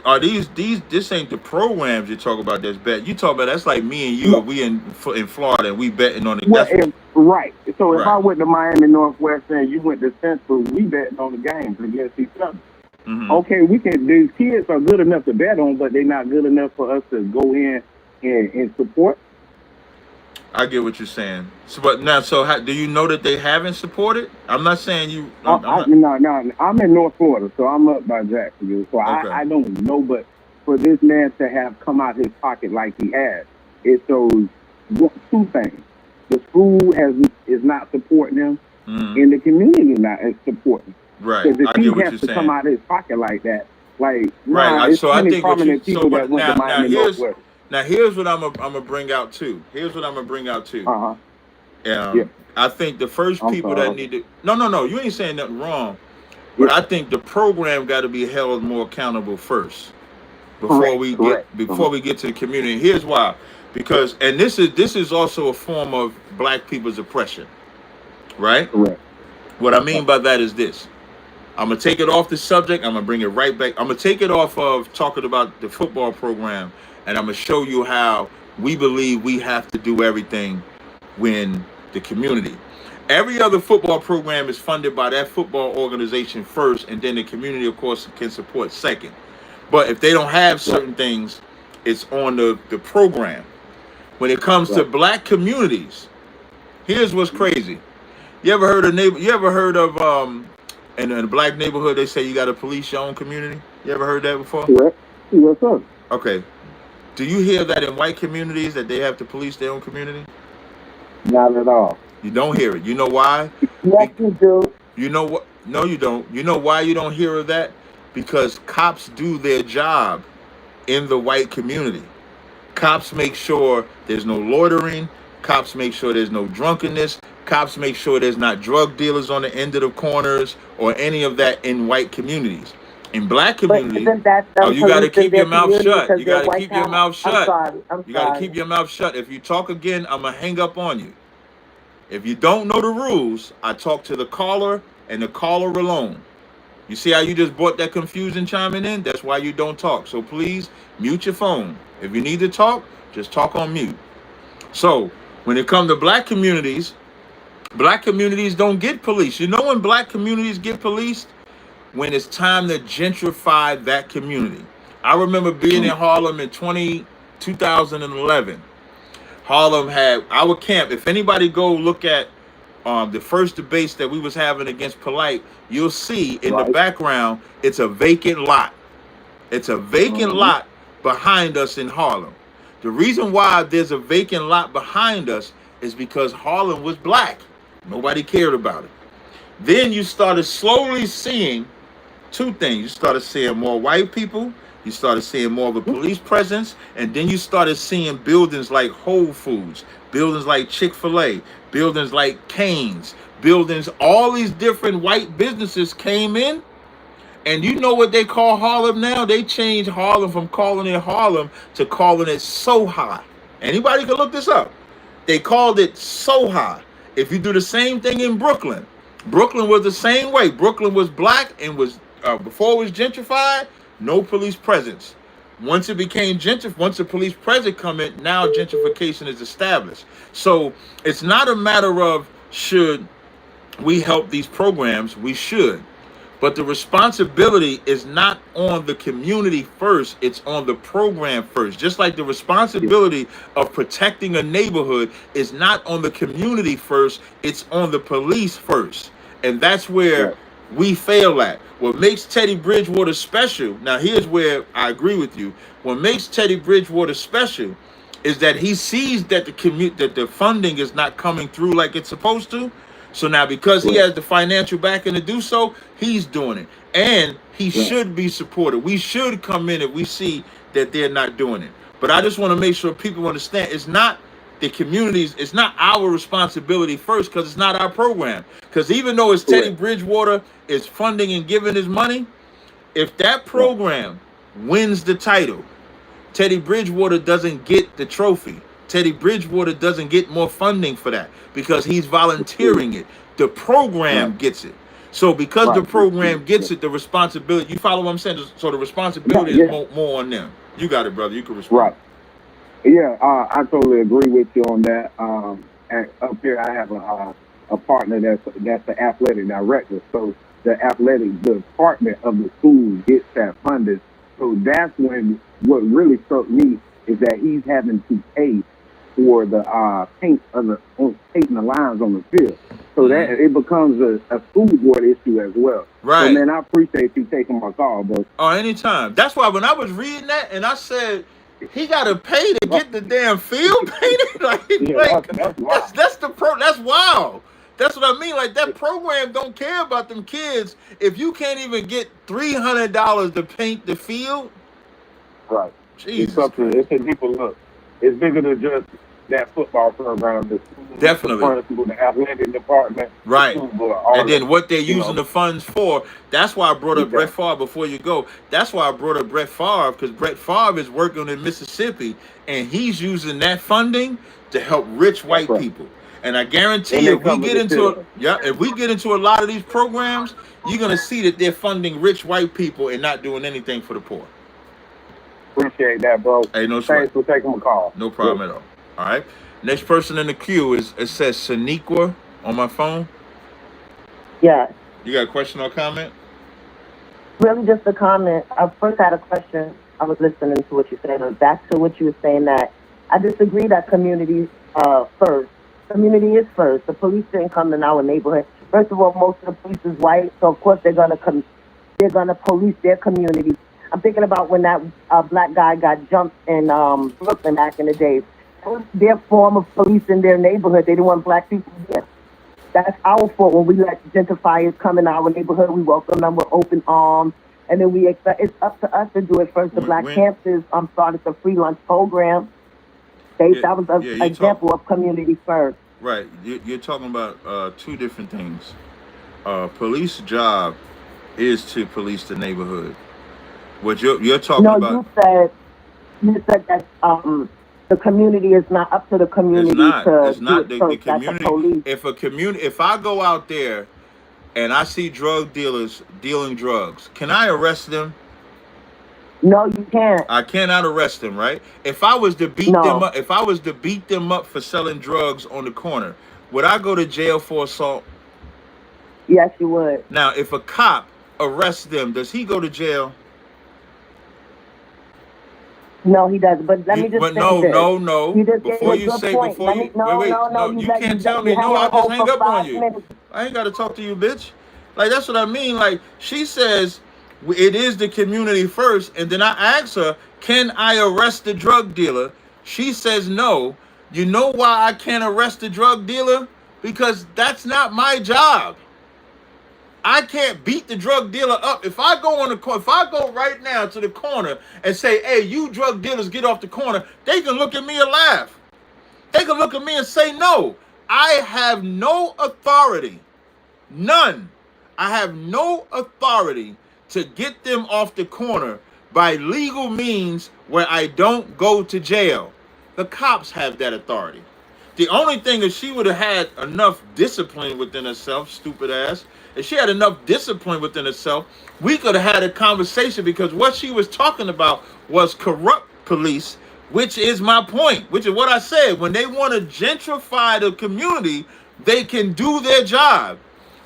are this ain't the programs you talk about that's bet. You talk about that's like me and you, No. we in Florida and we betting on the Right. So if Right. I went to Miami Northwest and you went to Central, we betting on the games against each other. Mhm. Okay, these kids are good enough to bet on, but they're not good enough for us to go in and support. I get what you're saying. So, but now, do you know that they haven't supported? I'm not saying you. I'm not, No, I'm in North Florida, so I'm up by Jacksonville. So Okay. I don't know, but for this man to have come out his pocket like he has, it shows two things. The school is not supporting him, and the community not supporting him. right. Because if I get he what has you're to saying. come out of his pocket like that, like, Right. it's So I plenty think what you. prominent people that went to Miami Northwest. Now here's what I'm gonna bring out too. Uh-huh. Yeah. I think the first I'm people sorry. that need to. No. You ain't saying nothing wrong. But I think the program got to be held more accountable first before we get to the community. Here's why, because this is also a form of black people's oppression, right? Correct. What I mean by that is this. I'm gonna take it off the subject. I'm gonna bring it right back. I'm gonna take it off of talking about the football program, and I'm gonna show you how we believe we have to do everything when the community. Every other football program is funded by that football organization first, and then the community, of course, can support second. But if they don't have certain things, it's on the program. When it comes to black communities, here's what's crazy. You ever heard of in a black neighborhood they say you got to police your own community? You ever heard that before? Correct. Yes, sir. Okay. Do you hear that in white communities that they have to police their own community? Not at all. You don't hear it. You know why? Yes, you do. You know what? No, you don't. You know why you don't hear of that? Because cops do their job in the white community. Cops make sure there's no loitering. Cops make sure there's no drunkenness. Cops make sure there's not drug dealers on the end of the corners or any of that in white communities. In black communities, you got to keep your mouth shut. You got to keep your mouth shut. You got to keep your mouth shut. If you talk again, I'm going to hang up on you. If you don't know the rules, I talk to the caller and the caller alone. You see how you just brought that confusion chiming in? That's why you don't talk. So please mute your phone. If you need to talk, just talk on mute. So when it comes to black communities don't get policed. You know when black communities get policed? When it's time to gentrify that community. I remember being in Harlem in 2011. Harlem had our camp. If anybody go look at the first debates that we was having against Polite, you'll see in the background, it's a vacant lot. It's a vacant lot behind us in Harlem. The reason why there's a vacant lot behind us is because Harlem was black. Nobody cared about it. Then you started slowly seeing two things. You started seeing more white people. You started seeing more of a police presence. And then you started seeing buildings like Whole Foods, buildings like Chick-fil-A, buildings like Cane's, buildings, all these different white businesses came in. And you know what they call Harlem now? They changed Harlem from calling it Harlem to calling it Soha. Anybody can look this up. They called it Soha. If you do the same thing in Brooklyn, Brooklyn was the same way. Brooklyn was black and was before it was gentrified, no police presence. Once it became once the police presence come in, now gentrification is established. So it's not a matter of should we help these programs, we should. But the responsibility is not on the community first, it's on the program first. Just like the responsibility of protecting a neighborhood is not on the community first, it's on the police first. And that's where we fail at. What makes Teddy Bridgewater special, now here's where I agree with you. What makes Teddy Bridgewater special is that he sees that the funding is not coming through like it's supposed to. So now because he has the financial backing to do so, he's doing it. And he should be supported. We should come in if we see that they're not doing it. But I just want to make sure people understand it's not the communities, it's not our responsibility first because it's not our program. Because even though it's Teddy Bridgewater is funding and giving his money, if that program wins the title, Teddy Bridgewater doesn't get the trophy. Teddy Bridgewater doesn't get more funding for that because he's volunteering it. The program gets it. So because the program gets it, the responsibility, you follow what I'm saying? So the responsibility is more on them. You got it, brother. You can respond. Right. Yeah, I totally agree with you on that. And up here, I have a partner that's the athletic director. So the athletic department of the school gets that funded. So that's when what really struck me is that he's having to pay for the painting the lines on the field. So that it becomes a school board issue as well. Right. So, man, I appreciate you taking my call, bro. Oh, anytime. That's why when I was reading that and I said he got to pay to get the damn field painted, that's wild. That's what I mean. Like that program don't care about them kids. If you can't even get $300 to paint the field, right? Jesus. It's a deeper look. It's bigger than just that football program. Definitely. The athletic department. Right. And then what they're using the funds for. That's why I brought up Brett Favre before you go. That's why I brought up Brett Favre, because Brett Favre is working in Mississippi and he's using that funding to help rich white people. And I guarantee you, if we get into a lot of these programs, you're gonna see that they're funding rich white people and not doing anything for the poor. Appreciate that, bro. Hey, no sweat. Thanks for taking my call. No problem at all. All right. Next person in the queue it says Saniqua on my phone. Yes. You got a question or comment? Really just a comment. I first had a question. I was listening to what you said. Back to what you were saying that I disagree that community first. Community is first. The police didn't come in our neighborhood. First of all, most of the police is white, so of course they're gonna police their community. I'm thinking about when that black guy got jumped in Brooklyn back in the day. That was their form of policing their neighborhood. They didn't want black people there. That's our fault when we let gentrifiers come in our neighborhood. We welcome them with open arms, and then we expect it's up to us to do it first. The Black Panthers started the free lunch program. That was an example of community first. Right. You're talking about two different things. Police job is to police the neighborhood. What you're talking about? No, you said that the community is not up to the community. It's not the community. If I go out there and I see drug dealers dealing drugs, can I arrest them? No, you can't. I cannot arrest them, right? If I was to beat them up for selling drugs on the corner, would I go to jail for assault? Yes, you would. Now, if a cop arrests them, does he go to jail? No, he doesn't. But let me just say this. No. Before you say, you can't tell me. No, I'll just hang up on you. I ain't got to talk to you, bitch. Like, that's what I mean. Like, she says it is the community first, and then I ask her, can I arrest the drug dealer? She says no. You know why I can't arrest the drug dealer? Because that's not my job. I can't beat the drug dealer up. If I go right now to the corner and say, hey, you drug dealers, get off the corner, they can look at me and laugh. They can look at me and say no. I have no authority. None. I have no authority to get them off the corner by legal means where I don't go to jail. The cops have that authority. The only thing is she would have had enough discipline within herself, stupid ass. If she had enough discipline within herself, we could have had a conversation, because what she was talking about was corrupt police, which is my point, which is what I said. When they want to gentrify the community, they can do their job.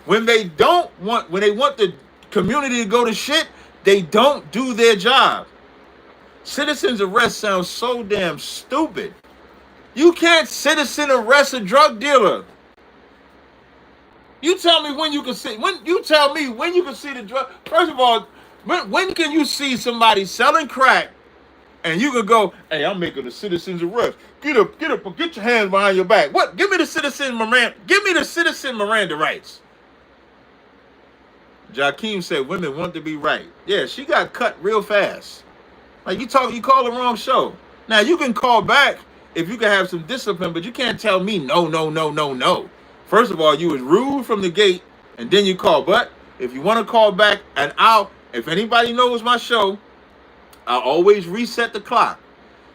When they want the community to go to shit, they don't do their job. Citizen's arrest sounds so damn stupid. You can't citizen arrest a drug dealer. You tell me when you can see. You tell me when you can see the drug. First of all, when can you see somebody selling crack And you can go, hey, I'm making a citizen's arrest. Get up, get your hands behind your back. What? Give me the citizen Miranda rights. Jakeem said women want to be right. Yeah, she got cut real fast. Like you call the wrong show. Now you can call back if you can have some discipline, but you can't tell me no. First of all, you was rude from the gate, and then you call. But if you want to call back, and if anybody knows my show, I'll always reset the clock.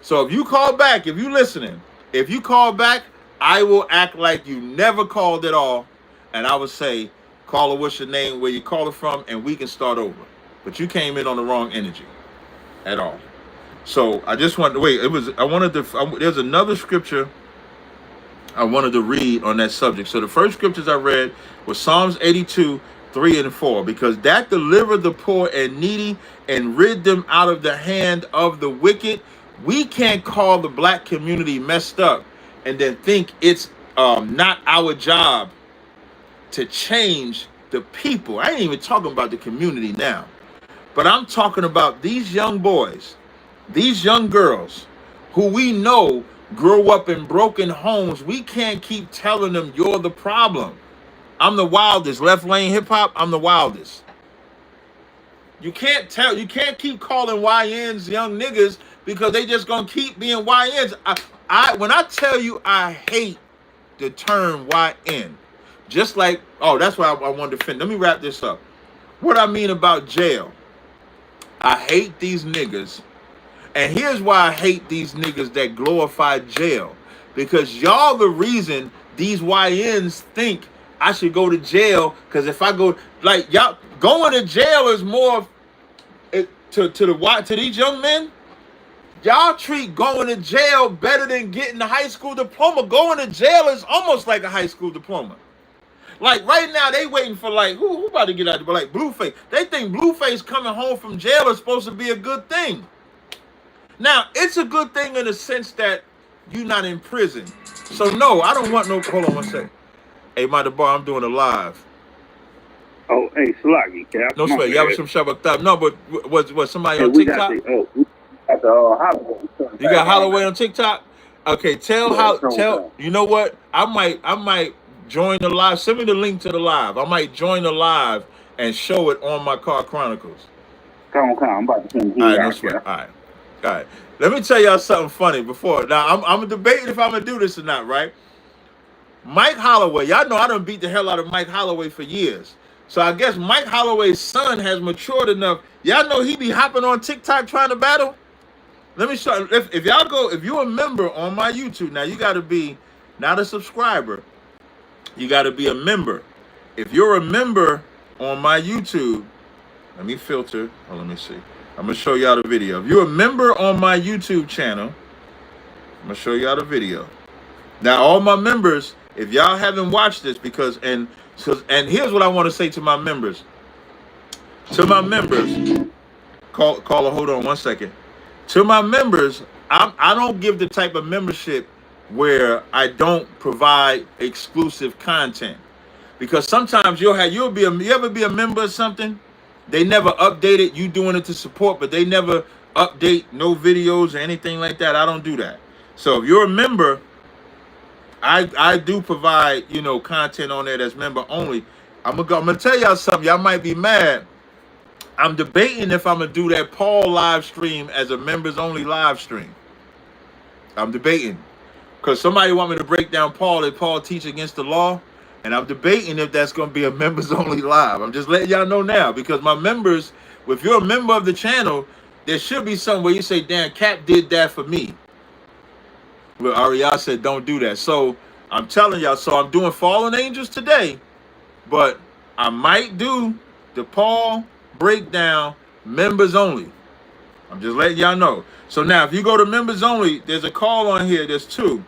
So if you call back, if you listening, if you call back, I will act like you never called at all, and I will say, caller, what's your name, where you call it from, and we can start over. But you came in on the wrong energy at all. So I just wanted to wait. There's another scripture I wanted to read on that subject. So the first scriptures I read was Psalms 82, 3 and 4, because that delivered the poor and needy and rid them out of the hand of the wicked. We can't call the black community messed up and then think it's not our job to change the people. I ain't even talking about the community now, but I'm talking about these young boys, these young girls who we know grow up in broken homes. We can't keep telling them you're the problem. I'm the wildest. Left lane hip hop, I'm the wildest. You can't keep calling YNs young niggas because they just gonna keep being YNs. When I tell you I hate the term YN, just like, that's why I wanted to finish. Let me wrap this up. What I mean about jail, I hate these niggas. And here's why I hate these niggas that glorify jail. Because y'all the reason these YNs think I should go to jail. Because if I go, like, y'all going to jail is more to these young men. Y'all treat going to jail better than getting a high school diploma. Going to jail is almost like a high school diploma. Like right now, they waiting for like who about to get out? But like Blueface, they think Blueface coming home from jail is supposed to be a good thing. Now it's a good thing in the sense that you're not in prison. So no, I don't want no. Hold on one second. Hey, my bar, I'm doing a live. Oh, hey, Sluggy, Cap. No sweat, y'all was some shabak top. No, but was somebody on we TikTok? We got the Holloway. You got Holloway on TikTok? Okay, tell. You know what? I might join the live. Send me the link to the live. I might join the live and show it on my Car Chronicles. Come on. I'm about to send you. All right, no sweat. All right. Let me tell y'all something funny before. Now, I'm debating if I'm going to do this or not, right? Mike Holloway. Y'all know I done beat the hell out of Mike Holloway for years. So I guess Mike Holloway's son has matured enough. Y'all know he be hopping on TikTok trying to battle. Let me show you. If you're a member on my YouTube, now you got to be not a subscriber. You got to be a member. If you're a member on my YouTube, let me filter. Let me see. I'm going to show y'all the video. If you're a member on my YouTube channel, I'm going to show y'all the video. Now, all my members, if y'all haven't watched this, and here's what I want to say to my members. To my members, caller, hold on one second. To my members, I don't give the type of membership where I don't provide exclusive content, because sometimes you ever be a member of something, they never update it. You doing it to support, but they never update no videos or anything like that. I don't do that. So if you're a member, I do provide content on there that's member only. I'm gonna tell y'all something. Y'all might be mad. I'm debating if I'm gonna do that Paul live stream as a members only live stream. I'm debating. Because somebody want me to break down Paul that Paul teach against the law. And I'm debating if that's going to be a members only live. I'm just letting y'all know now. Because my members, if you're a member of the channel, there should be something where you say, damn, Cap did that for me. Well, Ariel said, don't do that. So I'm telling y'all, so I'm doing Fallen Angels today. But I might do the Paul breakdown members only. I'm just letting y'all know. So now, if you go to members only, there's a call on here. There's two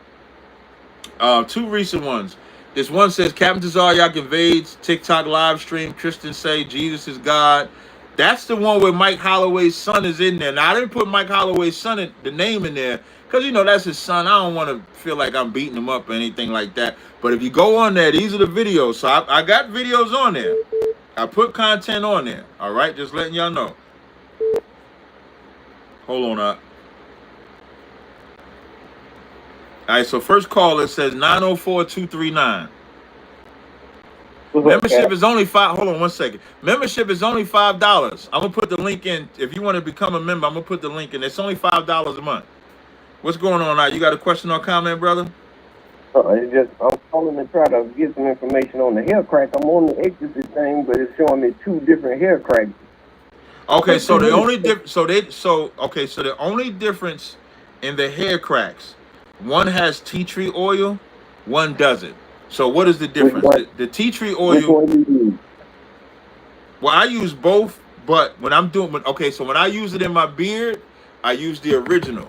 recent ones. This one says Captain Tazaryach invades TikTok live stream. Christians say Jesus is God. That's the one where Mike Holloway's son is in there. Now, I didn't put Mike Holloway's son, the name in there, because, that's his son. I don't want to feel like I'm beating him up or anything like that. But if you go on there, these are the videos. So I got videos on there. I put content on there. All right? Just letting y'all know. Hold on up. All right, so first caller says 904-239. What's up, Membership Cat? is only $5. Hold on one second. Membership is only $5. I'm gonna put the link in. If you want to become a member, I'm gonna put the link in. It's only $5 a month. What's going on now? You got a question or comment, brother? It's just I'm calling to try to get some information on the hair crack. I'm on the ecstasy thing, but it's showing me 2 different hair cracks. Okay, so the only the only difference in the hair cracks, one has tea tree oil, one doesn't. So what is the difference? The tea tree Which oil. one you use? Well, I use both, but when I'm doing so when I use it in my beard, I use the original,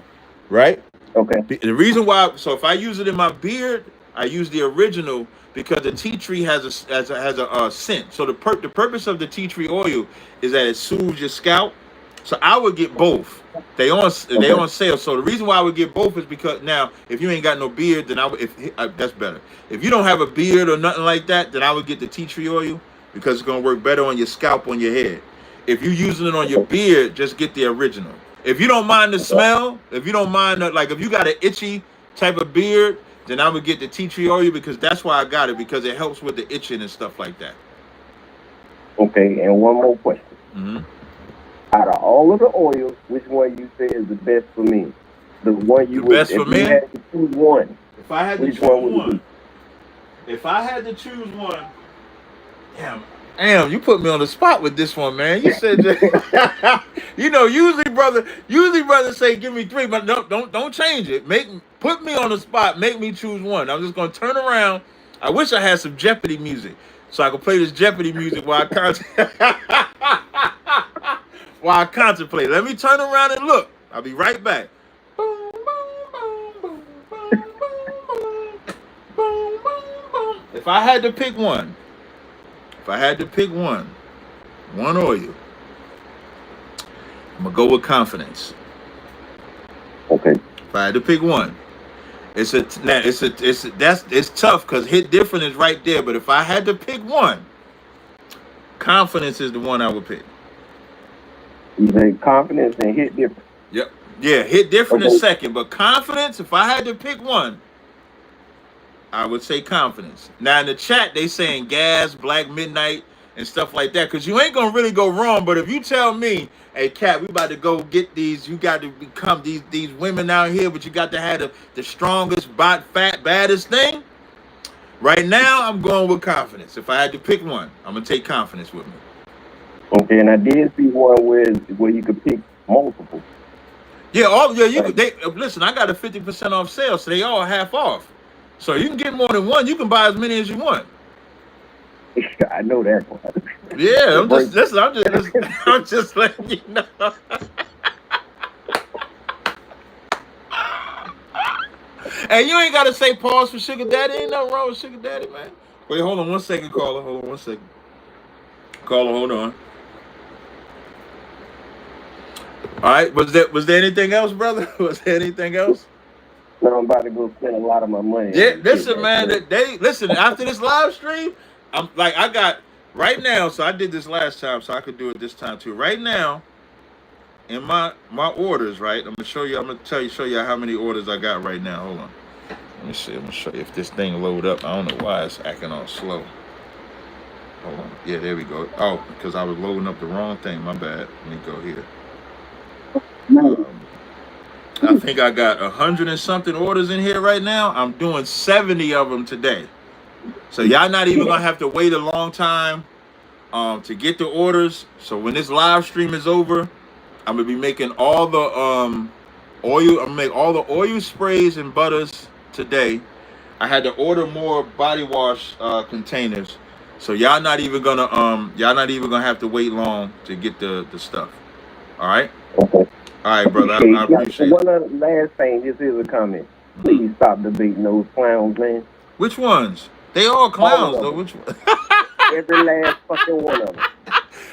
right? Okay. The reason why, so if I use it in my beard, I use the original because the tea tree has a scent. So the purpose of the tea tree oil is that it soothes your scalp. So I would get both. They on sale. So the reason why I would get both is because now if you ain't got no beard, then that's better. If you don't have a beard or nothing like that, then I would get the tea tree oil because it's gonna work better on your scalp, on your head. If you're using it on your beard, just get the original. If you don't mind the smell, if you don't mind like if you got an itchy type of beard, then I would get the tea tree oil because that's why I got it, because it helps with the itching and stuff like that. Okay, and one more question. Mm-hmm. Out of all of the oils, which one you say is the best for me? The one you The best for me? If you had to choose one, If I had to which choose one would it one, be? if I had to choose one, damn, you put me on the spot with this one, man. You said, usually brother say give me 3, but don't change it. Put me on the spot. Make me choose one. I'm just gonna turn around. I wish I had some Jeopardy music so I could play this Jeopardy music while I contemplate. Let me turn around and look. I'll be right back. Boom, boom, boom, boom, boom, boom, boom, boom, boom. If I had to pick one oil, I'm gonna go with confidence. Okay. If I had to pick one, it's tough because hit different is right there. But if I had to pick one, confidence is the one I would pick. You say confidence and hit different. Yep. Yeah, hit different is second, but confidence. If I had to pick one, I would say confidence. Now in the chat they saying gas, Black Midnight, and stuff like that, because you ain't gonna really go wrong. But if you tell me, hey Cat, we about to go get these, you got to become these women out here, but you got to have the strongest, baddest thing. Right now, I'm going with confidence. If I had to pick one, I'm gonna take confidence with me. Okay, and I did see one where you could pick multiple. Yeah, listen. I got a 50% off sale, so they all half off. So you can get more than one. You can buy as many as you want. I know that one. Yeah, I'm just letting you know. And you ain't gotta say pause for Sugar Daddy. Ain't nothing wrong with Sugar Daddy, man. Wait, hold on one second, caller. Hold on one second. Caller, hold on. All right, was there anything else, brother? Was there anything else? No, I'm about to go spend a lot of my money. Yeah, listen, man. Listen. After this live stream, I got right now. So I did this last time, so I could do it this time too. Right now, in my orders, right. I'm gonna show you how many orders I got right now. Hold on. Let me see. I'm gonna show you if this thing load up. I don't know why it's acting all slow. Hold on. Yeah, there we go. Oh, because I was loading up the wrong thing. My bad. Let me go here. I think I got 100 and something orders in here right now. I'm doing 70 of them today. So y'all not even gonna have to wait a long time to get the orders. So when this live stream is over, I'm gonna be making all the oil. I'm gonna make all the oil sprays and butters today. I had to order more body wash containers. So y'all not even gonna have to wait long to get the stuff. All right. Okay. All right, brother. I appreciate it. One other last thing. This is a comment. Please stop debating those clowns, man. Which ones? They all clowns, though. Which one? Every last fucking one of them.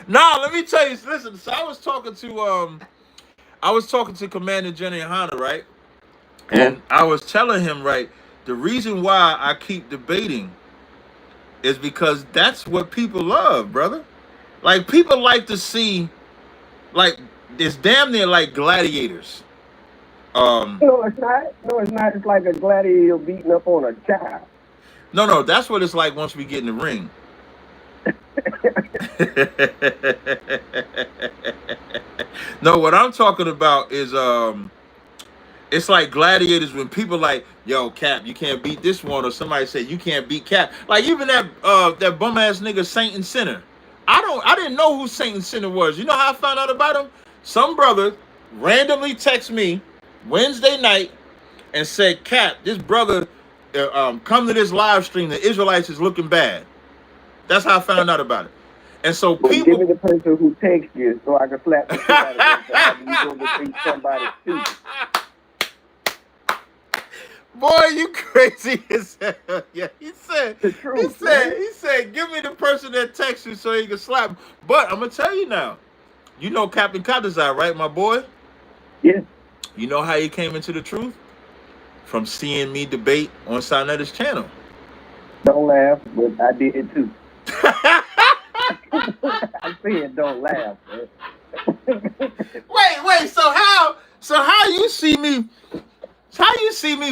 Nah, let me tell you. Listen, so I was talking to Commander Jenny Hanna, right? And I was telling him, right, the reason why I keep debating is because that's what people love, brother. Like, people like to see, like, it's damn near like gladiators. No, it's not. No, it's not. It's like a gladiator beating up on a child. No, that's what it's like once we get in the ring. No, what I'm talking about is it's like gladiators when people like, yo, Cap, you can't beat this one, or somebody said you can't beat Cap. Like even that bum ass nigga Saint and Sinner. I didn't know who Saint and Sinner was. You know how I found out about him? Some brother randomly texted me Wednesday night and said, Cap, this brother come to this live stream, the Israelites is looking bad. That's how I found out about it. And so Well, people give me the person who texts you so I can slap the shit out of them. You go to beat somebody too. Boy, you crazy as hell. Yeah, he said, The truth, he said, give me the person that texts you so he can slap him. But I'm gonna tell you now, you know Captain Tazaryach, right, my boy? Yeah. You know how he came into the truth? From seeing me debate on Sinetta's channel. Don't laugh, but I did it too. I said don't laugh, man. Wait, so how you see me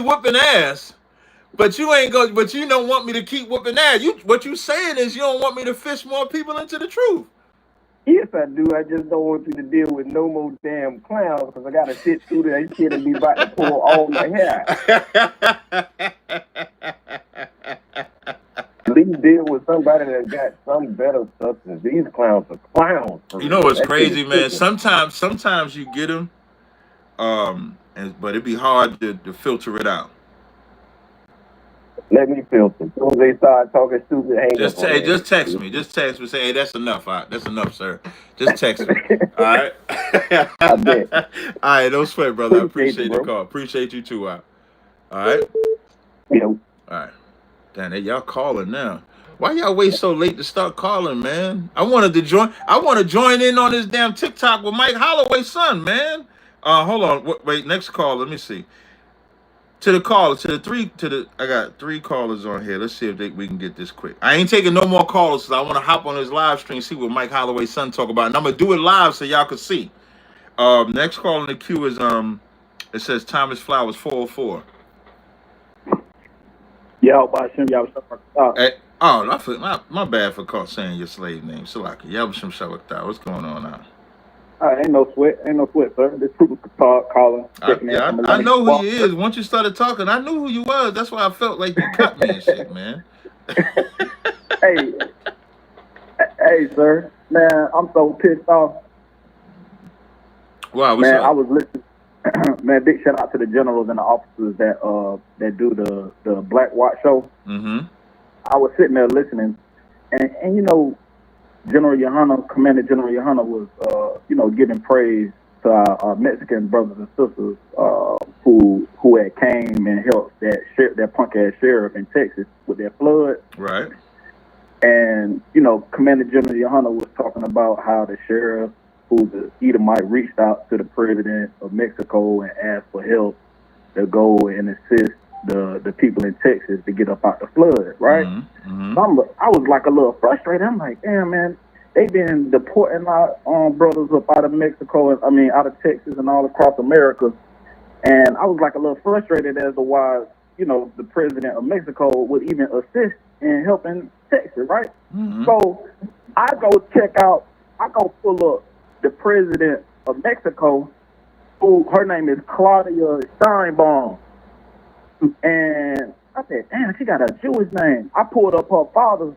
whooping ass, but you don't want me to keep whooping ass. What you saying is you don't want me to fish more people into the truth. Yes, I do. I just don't want you to deal with no more damn clowns because I got to sit through that shit and be about to pull all my hair. Please deal with somebody that got some better substance. These clowns are clowns. You know what's crazy, man? Sometimes you get them, but it'd be hard to filter it out. Let me filter. As soon as they start talking stupid, hang Just text me. Just text me. Say, hey, that's enough. That's enough, sir. Just text me. All right. I bet. All right. Don't sweat, brother. I appreciate you, the call. Appreciate you too. All right. Yep. All right. Damn, y'all calling now. Why y'all wait so late to start calling, man? I want to join in on this damn TikTok with Mike Holloway's son, man. Hold on. Wait, next call. Let me see. I got 3 callers on here. Let's see if we can get this quick. I ain't taking no more callers because I want to hop on his live stream, see what Mike Holloway's son talk about. And I'm going to do it live so y'all can see. Next call in the queue is, it says Thomas Flowers 404. Y'all Bashim, y'all my bad for saying your slave name. Salaki. Yabashim Shabakta. What's going on now? Ain't no sweat, sir. This people calling. I know who you is. Once you started talking, I knew who you was. That's why I felt like you cut me and shit, man. Hey, sir. Man, I'm so pissed off. Wow, man, I was listening. Man, big shout out to the generals and the officers that do the Black Watch show. Mm-hmm. I was sitting there listening, and you know, Commander General Yohana was giving praise to our Mexican brothers and sisters who had came and helped that punk ass sheriff in Texas with that flood. Right. And you know, Commander General Yohana was talking about how the sheriff, who's the Edomite, reached out to the president of Mexico and asked for help to go and assist the people in Texas to get up out the flood, right? Mm-hmm. I was like a little frustrated. I'm like, damn, man, they've been deporting our brothers up out of Mexico, out of Texas and all across America. And I was like a little frustrated as to why, you know, the president of Mexico would even assist in helping Texas, right? Mm-hmm. So I go pull up the president of Mexico, who her name is Claudia Steinbaum. And I said, damn, she got a Jewish name. I pulled up her father's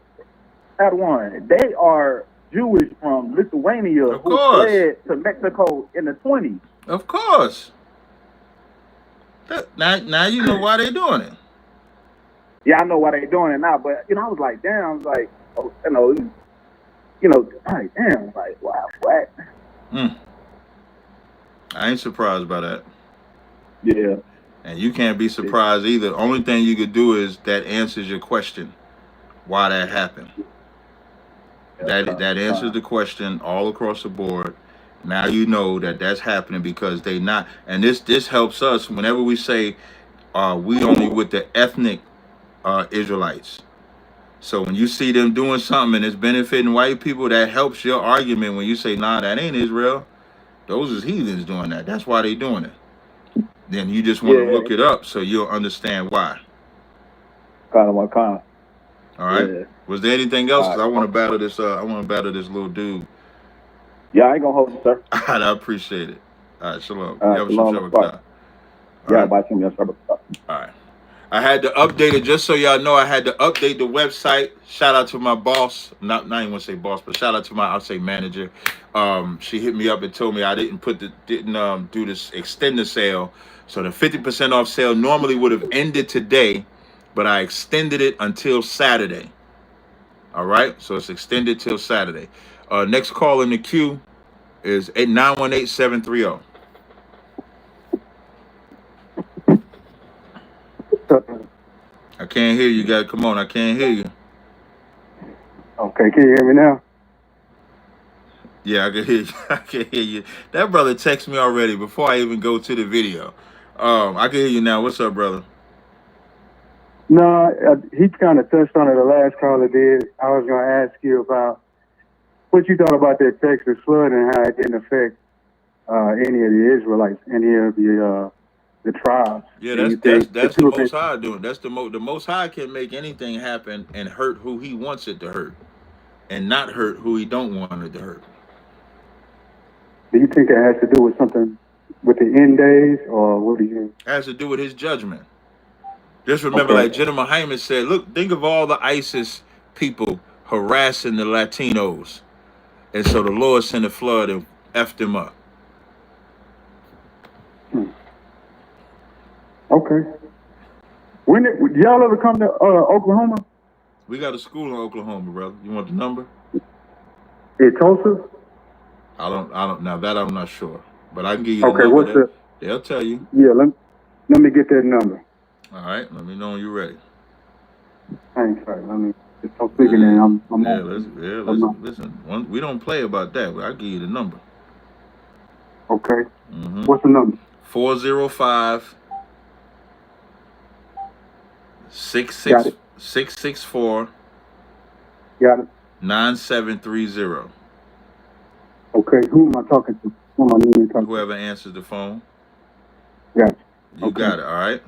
that one. They are Jewish from Lithuania who fled to Mexico in the 20s. Of course. Now you know why they're doing it. Yeah, I know why they're doing it now, but, you know, I was like, damn, I was like, like, damn, like, wow, what? I ain't surprised by that. Yeah. And you can't be surprised either. Only thing you could do is that answers your question, why that happened. That answers the question all across the board. Now you know that's happening because they not. And this helps us whenever we say we only with the ethnic Israelites. So when you see them doing something and it's benefiting white people, that helps your argument when you say, nah, that ain't Israel. Those is heathens doing that. That's why they doing it. then you just want to Yeah, look it up so you'll understand why. kind of my kind. All right. Yeah. Was there anything else? All Because right. I want to battle this. I want to battle this little dude. Yeah, I ain't gonna hold you, sir. All right, I appreciate it. All right, shalom. All right, Yavashim shalom. Shabbat. Bye. All Yeah, right. bye. Shem Yashar. All right. I had to update it just so y'all know. I had to update the website. Shout out to my boss. Not even want to say boss, but shout out to my I'll say manager. She hit me up and told me I didn't do this extended sale. So the 50% off sale normally would have ended today, but I extended it until Saturday. All right, so it's extended till Saturday. Next call in the queue is 918-730. I can't hear you, guys. Come on, I can't hear you. Okay, can you hear me now? Yeah, I can hear you. I can hear you. That brother texted me already before I even go to the video. I can hear you now. What's up, brother? No, he kind of touched on it the last caller did. I was going to ask you about what you thought about that Texas flood and how it didn't affect any of the Israelites, any of the tribes. Yeah, And that's the Most High doing. That's the Most High can make anything happen and hurt who He wants it to hurt, and not hurt who He don't want it to hurt. Do you think that has to do with something with the end days, or what do you? It has to do with His judgment. Just remember, like Jenna Muhammad said, look, think of all the ISIS people harassing the Latinos, and so the Lord sent a flood and effed them up. Okay. When y'all ever come to Oklahoma? We got a school in Oklahoma, brother. You want the number? In Tulsa? I don't. Now that I'm not sure, but I can give you the Okay, number. what's They'll tell you. Yeah, let me get that number. All right, let me know when you're ready. Thanks, right. Let me just I'm thinking that listen. We don't play about that, but I'll give you the number. Okay. What's the number? 405 664 Got it. 9730. Okay, who am I talking to? Who am I talking to? Whoever answers the phone. Got it. You got it, all right?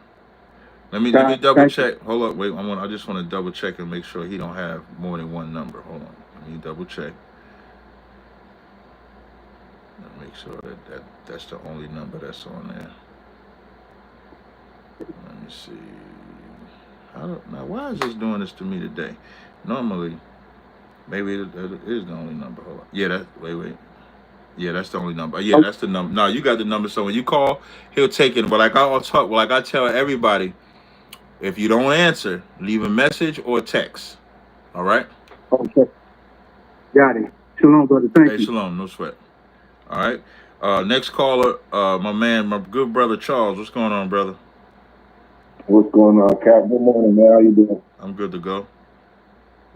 Let me double check. Hold up, wait. I just want to double check and make sure he don't have more than one number. Hold on. Let me double check. Make sure that's the only number that's on there. Let me see. Now why is this doing this to me today? Normally, maybe it is the only number. Hold on. Yeah, wait. Yeah, that's the only number. Yeah, that's the number. No, you got the number. So when you call, he'll take it. But like I tell everybody, if you don't answer, leave a message or text. All right? Okay. Got it. Shalom, brother. Thank you. Shalom. No sweat. All right. Next caller, my good brother Charles. What's going on, brother? What's going on, Cap? Good morning, man. How you doing? I'm good to go.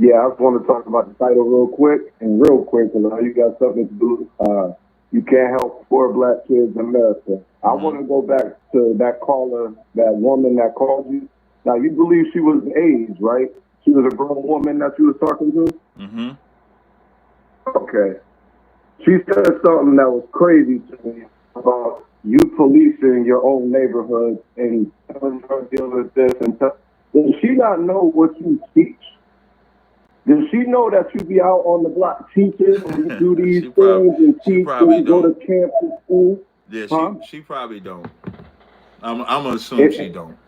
Yeah, I just want to talk about the title real quick, because I know you got something to do. You can't help poor black kids in America. I want to go back to that caller, that woman that called you. Now, you believe she was age, right? She was a grown woman that you was talking to? Mm-hmm. Okay. She said something that was crazy to me about you policing your own neighborhood and telling her to deal with this and stuff. Does she not know what you teach? Does she know that you be out on the block teaching and you do these things and teach and go to camp and school? Yeah, she probably don't. I'm gonna assume she don't.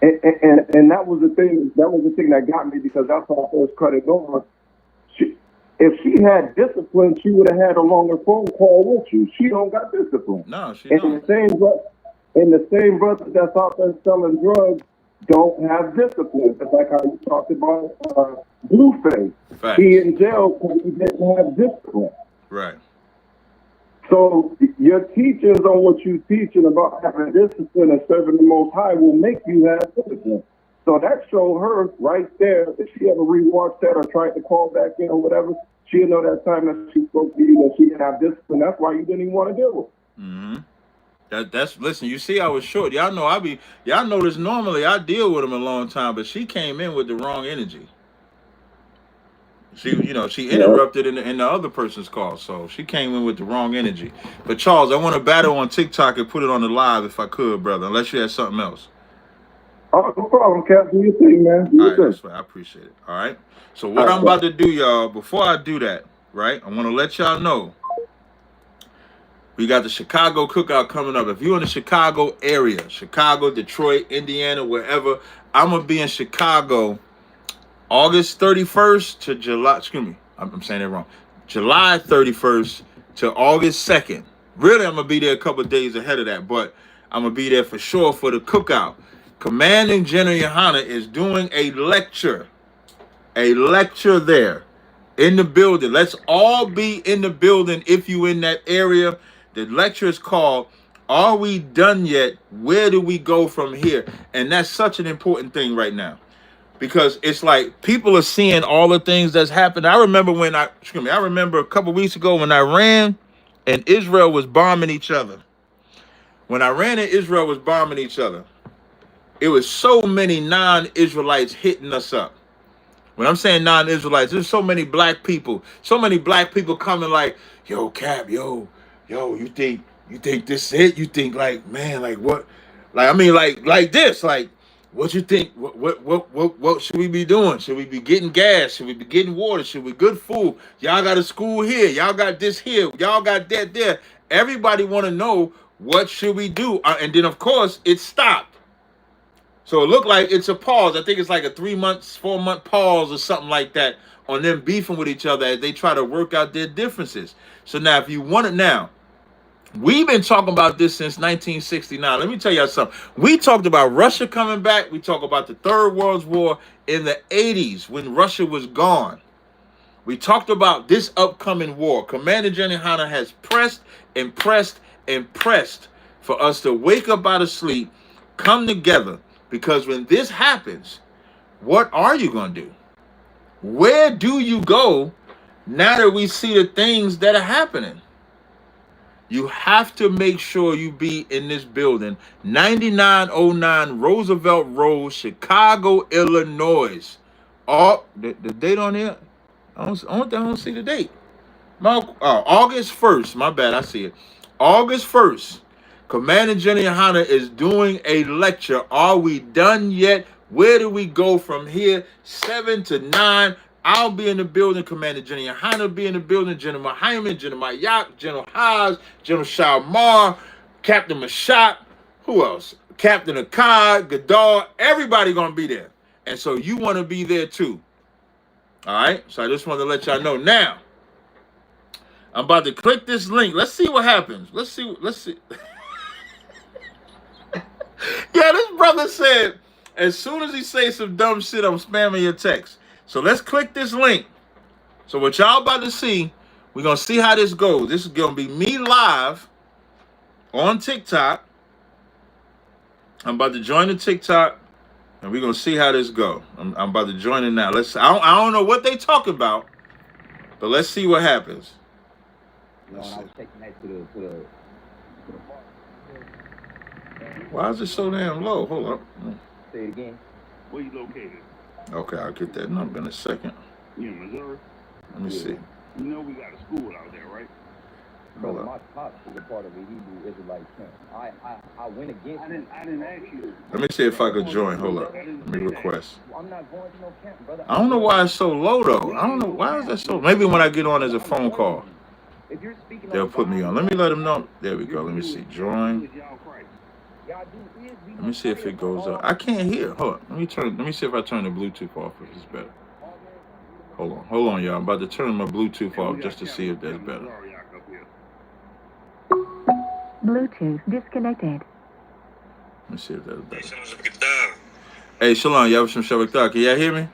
And that was the thing. That was the thing that got me, because that's how I first cut it on. If she had discipline, she would have had a longer phone call with you. She don't got discipline. No, she don't. And the same brother that's out there selling drugs don't have discipline. It's like how you talked about Blueface. Facts. He in jail because he didn't have discipline. Right. So your teachings on what you teaching about having discipline and serving the Most High will make you have discipline. So that showed her right there. If she ever rewatched that or tried to call back in or whatever, she'll know that time that she spoke to you that she didn't have discipline. That's why you didn't even want to deal with her. Mm-hmm. Listen, you see I was short. Y'all notice normally I deal with them a long time, but she came in with the wrong energy. She interrupted in the other person's call, so she came in with the wrong energy. But Charles, I want to battle on TikTok and put it on the live if I could, brother. Unless you had something else. Oh, no problem, Cap. Do your thing, man. Do All your right, thing. that's right. I appreciate it. All right. So what I'm about to do, y'all, before I do that, right? I want to let y'all know we got the Chicago Cookout coming up. If you're in the Chicago area, Chicago, Detroit, Indiana, wherever, I'm gonna be in Chicago August 31st to July. Excuse me, I'm saying it wrong. July 31st to August 2nd. Really, I'm gonna be there a couple of days ahead of that, but I'm gonna be there for sure for the cookout. Commanding General Yohana is doing a lecture there in the building. Let's all be in the building if you in that area. The lecture is called "Are We Done Yet? Where do we go from here?" And that's such an important thing right now. Because it's like people are seeing all the things that's happened. I remember a couple weeks ago when Iran and Israel was bombing each other. When Iran and Israel was bombing each other, it was so many non-Israelites hitting us up. When I'm saying non-Israelites, there's so many black people coming like, yo, Cap, yo, you think this it? You think like, man, like what? Like, I mean, like this, like, what you think? What should we be doing? Should we be getting gas? Should we be getting water? Should we good food? Y'all got a school here. Y'all got this here. Y'all got that there. Everybody want to know what should we do? And then of course it stopped. So it looked like it's a pause. I think it's like a 4-month pause or something like that on them beefing with each other as they try to work out their differences. So now, if you want it now, we've been talking about this since 1969. Let me tell y'all something. We talked about Russia coming back. We talked about the Third World War in the 80s when Russia was gone. We talked about this upcoming war. Commander General Yohana has pressed and pressed and pressed for us to wake up out of sleep, come together. Because when this happens, what are you going to do? Where do you go now that we see the things that are happening? You have to make sure you be in this building, 9909 Roosevelt Road, Chicago, Illinois. The date on here? I don't see the date. August 1st. My bad, I see it. August 1st. Commander General Yohana is doing a lecture. Are we done yet? Where do we go from here? 7 to 9. I'll be in the building. Commander General Yohana will be in the building. General Hyman, General Mayak, General Haas, General Shalmar, Captain Mashat. Who else? Captain Akkad, Gadar. Everybody going to be there. And so you want to be there too. All right? So I just want to let y'all know. Now, I'm about to click this link. Let's see what happens. Let's see. Yeah, this brother said, as soon as he says some dumb shit, I'm spamming your text. So let's click this link. So what y'all about to see, we're going to see how this goes. This is going to be me live on TikTok. I'm about to join the TikTok, and we're going to see how this goes. I'm about to join it now. I don't know what they talk about, but let's see what happens. Why is it so damn low? Hold up. Say it again. Where you located? Okay, I'll get that number in a second. You in Missouri? Let me see. You know we got a school out there, right? Bro, my pops is a part of the Hebrew Israelite camp. I went against. I didn't ask you. Let me see if I could join. Hold up. Let me request. I'm not going to no camp, brother. I don't know why it's so low though. I don't know why is that so. Maybe when I get on as a phone call, they'll put me on. Let me let them know. There we go. Let me see. Join. Let me see if it goes up. I can't hear. Hold on. Let me see if I turn the Bluetooth off if it's better. Hold on, y'all. I'm about to turn my Bluetooth off just to see if that's better. Bluetooth disconnected. Let me see if that's better. Hey, Shalom, y'all some Shabbat. Can y'all hear me?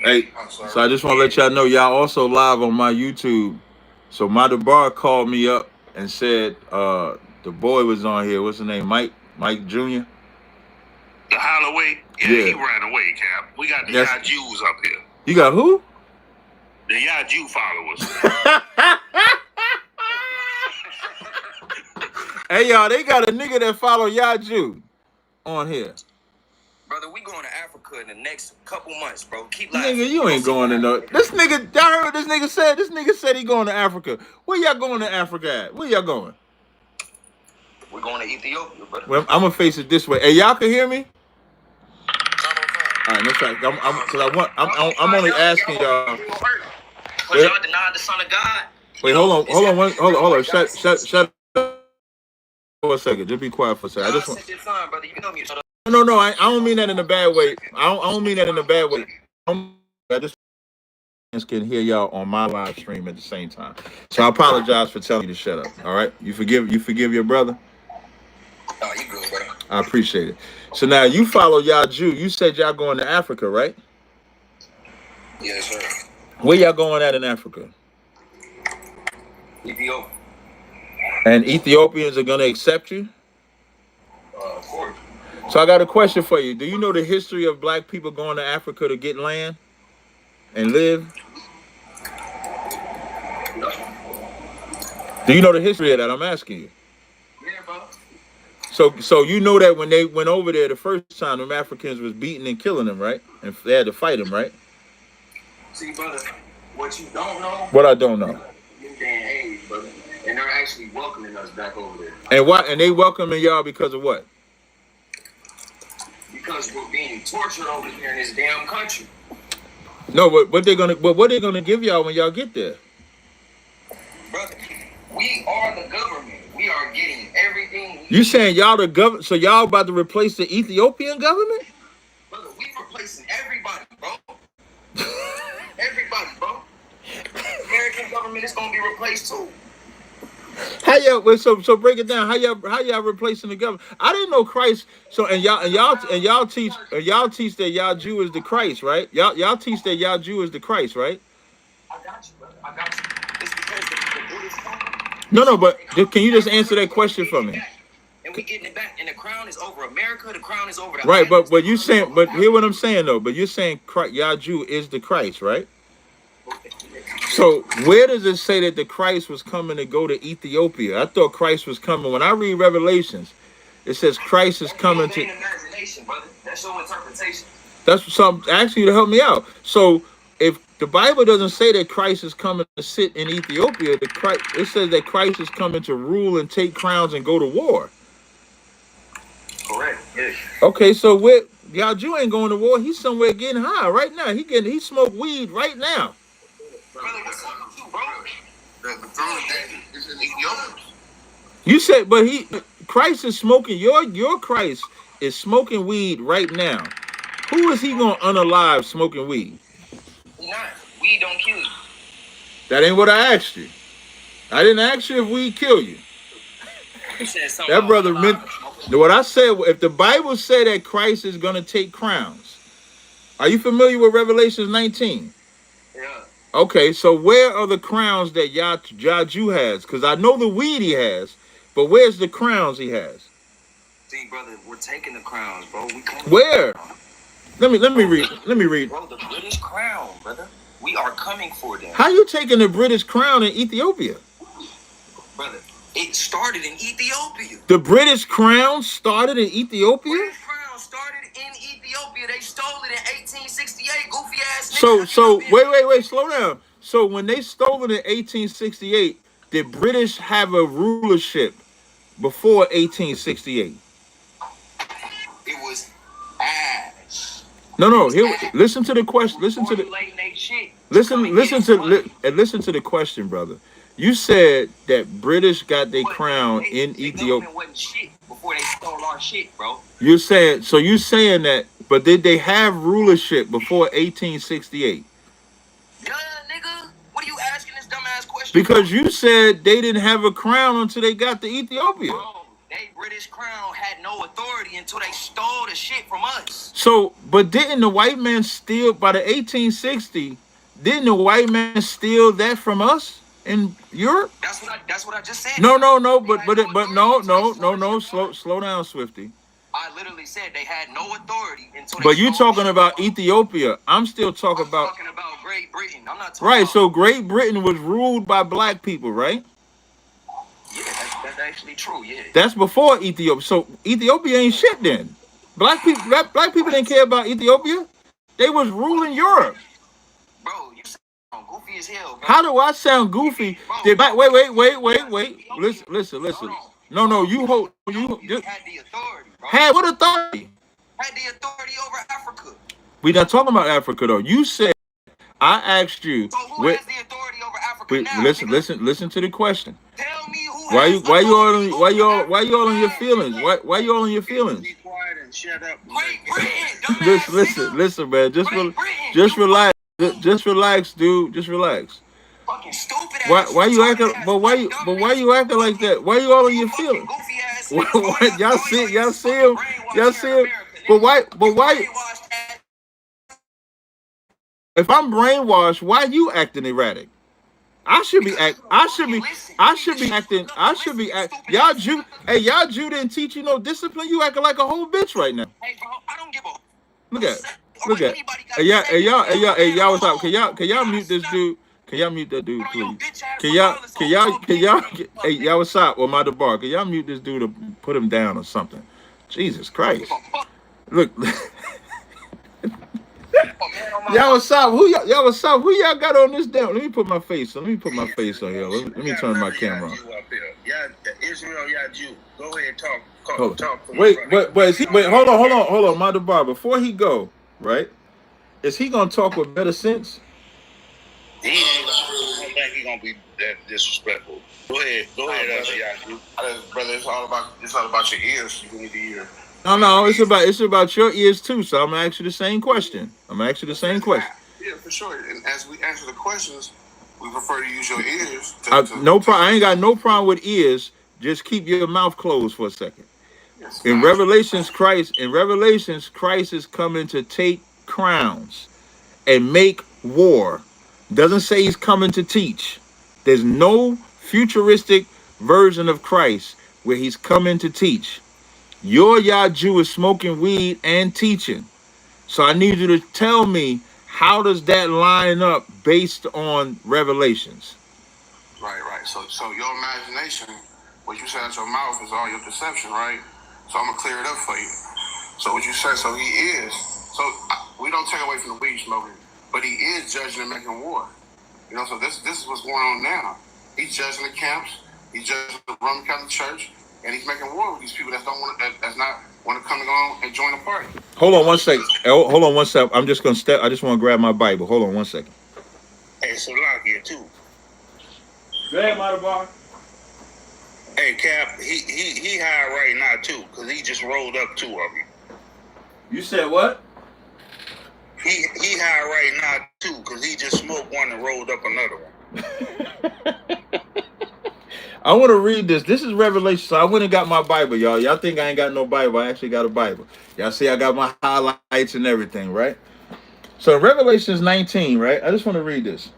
Hey, so I just want to let y'all know y'all also live on my YouTube. So my Debar called me up and said the boy was on here. What's his name? Mike Jr. The Holloway? Yeah, he ran away, Cap. We got the Jews up here. You got who? The Jew followers. Hey, y'all, they got a nigga that follow Jew on here. Brother, we going to Africa. Africa in the next couple months, bro. Keep laughing. Nigga, you ain't going to no. This nigga, y'all heard what this nigga said? This nigga said he going to Africa. Where y'all going to Africa at? Where y'all going? We're going to Ethiopia, brother. Well, I'm gonna face it this way. Hey, y'all can hear me? All right, no fact. I'm only asking y'all. Because y'all denied the Son of God. Wait, hold on. Shut up for a second. Just be quiet for a second. I just want. No. I don't mean that in a bad way. I don't mean that in a bad way. I just can hear y'all on my live stream at the same time. So I apologize for telling you to shut up. All right, you forgive your brother. Oh, you good, brother. I appreciate it. So now you follow y'all Jew. You said y'all going to Africa, right? Yes, sir. Where y'all going at in Africa? Ethiopia. And Ethiopians are gonna accept you? Of course. So I got a question for you. Do you know the history of black people going to Africa to get land and live? No. Do you know the history of that? I'm asking you. Yeah, bro. So you know that when they went over there the first time, them Africans was beating and killing them, right? And they had to fight them, right? See, brother, what you don't know. What I don't know. This day and age, brother, and they're actually welcoming us back over there. And why? And they welcoming y'all because of what? Because we're being tortured over here in this damn country. No, but what they gonna give y'all when y'all get there? Brother, we are the government. We are getting everything. You saying y'all the government? So y'all about to replace the Ethiopian government? Brother, we replacing everybody, bro. Everybody, bro. American government is gonna be replaced too. How y'all? So break it down. How y'all replacing the government? I didn't know Christ. So and y'all teach that y'all Jew is the Christ, right? Y'all teach that y'all Jew is the Christ, right? I got you, brother. I got you. It's because the Buddhists come. No, but can you just answer that question for me? And we getting it back, and the crown is over America. The crown is over the right. But you saying, but hear what I'm saying though. But you're saying y'all Jew is the Christ, right? So where does it say that the Christ was coming to go to Ethiopia? I thought Christ was coming. When I read Revelations, it says Christ is coming to. Imagination, brother. That's your interpretation. That's something. I'm asking you to help me out. So if the Bible doesn't say that Christ is coming to sit in Ethiopia, it says that Christ is coming to rule and take crowns and go to war. Correct. Yes. Okay, so y'all Jew ain't going to war. He's somewhere getting high right now. He smoke weed right now. Brother, what's up with you, bro? The throne of David is in Ethiopia. You said, but Christ is smoking. Your Christ is smoking weed right now. Who is he gonna unalive smoking weed? He not. Weed don't kill you. That ain't what I asked you. I didn't ask you if weed kill you. You said something. That brother meant what I said. If the Bible said that Christ is gonna take crowns, are you familiar with Revelation 19? Yeah. Okay, so where are the crowns that y'all Jew has? Because I know the weed he has, but where's the crowns he has? See, brother, we're taking the crowns, bro. Where? Let me read. Bro, the British crown, brother. We are coming for them. How you taking the British crown in Ethiopia? Brother, it started in Ethiopia. The British crown started in Ethiopia? British crown started in Ethiopia. They stole it in 1868. Goofy ass niggas. So wait, slow down. So when they stole it in 1868, did British have a rulership before 1868? It was ass. No. Here, listen to the question. Listen to the question, brother. You said that British got their crown in Ethiopia. Wasn't shit before they stole our shit, bro. You're saying that, but did they have rulership before 1868? Yeah, nigga. What are you asking this dumbass question? Because you said they didn't have a crown until they got to Ethiopia. Bro, they British crown had no authority until they stole the shit from us. So, but didn't the white man steal by the 1860? Didn't the white man steal that from us in Europe? That's what I just said. No. Slow down, Swifty. I literally said they had no authority until. But you talking about Ethiopia? I'm still talking about Great Britain. I'm not talking. Right. So Great Britain was ruled by black people, right? Yeah, that's actually true. Yeah. That's before Ethiopia. So Ethiopia ain't shit then. Black people didn't care about Ethiopia. They was ruling Europe. Bro, you sound goofy as hell, bro. How do I sound goofy? Wait. Listen. No, you hold. You had the authority, bro. had what authority? Had the authority over Africa. We not talking about Africa though. You said I asked you. So who has the authority over Africa now? Listen to the question. Tell me who. Why you all on your feelings? Why you all on your feelings? Be quiet and shut up. Listen, man. Just relax. Just relax, dude. Just relax. Fucking stupid. Why you acting? But why you acting like that? Why you all on your feelings? Y'all see him? But why? If I'm brainwashed, why you acting erratic? I should be acting. Y'all Jew didn't teach you no discipline. You acting like a whole bitch right now. Hey, bro, I don't give a. Look at. Hey, y'all, what's up? Can y'all mute this dude? Can y'all mute that dude, please? Hey, y'all, what's up? Well, my bar. Can y'all mute this dude or put him down or something? Jesus Christ. Look. Y'all what's up? Who y'all got on this down? Let me put my face on. Let me here. Let me turn my camera on. Israel, Jew. Go ahead, talk. Wait, hold on, my bar. Before he go, right? Is he gonna talk with better sense? I don't think he's gonna be that disrespectful. Go ahead, Jew. Brother, it's all about your ears. You need to hear. No, it's about your ears too. So I'm gonna ask you the same question. Yeah, for sure. And as we answer the questions, we prefer to use your ears. No problem. I ain't got no problem with ears. Just keep your mouth closed for a second. Yes, In Revelations, Christ is coming to take crowns and make war. Doesn't say he's coming to teach. There's no futuristic version of Christ where he's coming to teach. Your Jew is smoking weed and teaching. So I need you to tell me, how does that line up based on Revelations? Right. So your imagination, what you say out your mouth is all your deception, right? So I'm gonna clear it up for you. So what you say, so he is. So we don't take away from the weed smoking, but he is judging and making war. You know, so this is what's going on now. He's judging the camps. He's judging the Roman Catholic Church. And he's making war with these people that that's not want to come along and join the party. Hold on one second. I'm just gonna step. I just want to grab my Bible. Hold on one second. Hey, so lock here too. Go ahead, Bar. Hey, Cap, he high right now too, cause he just rolled up 2 of them. You said what? He high right now too, cause he just smoked one and rolled up another one. I want to read this. This is Revelation. So I went and got my Bible, y'all. Y'all think I ain't got no Bible. I actually got a Bible. Y'all see I got my highlights and everything, right? So Revelations 19, right? I just want to read this.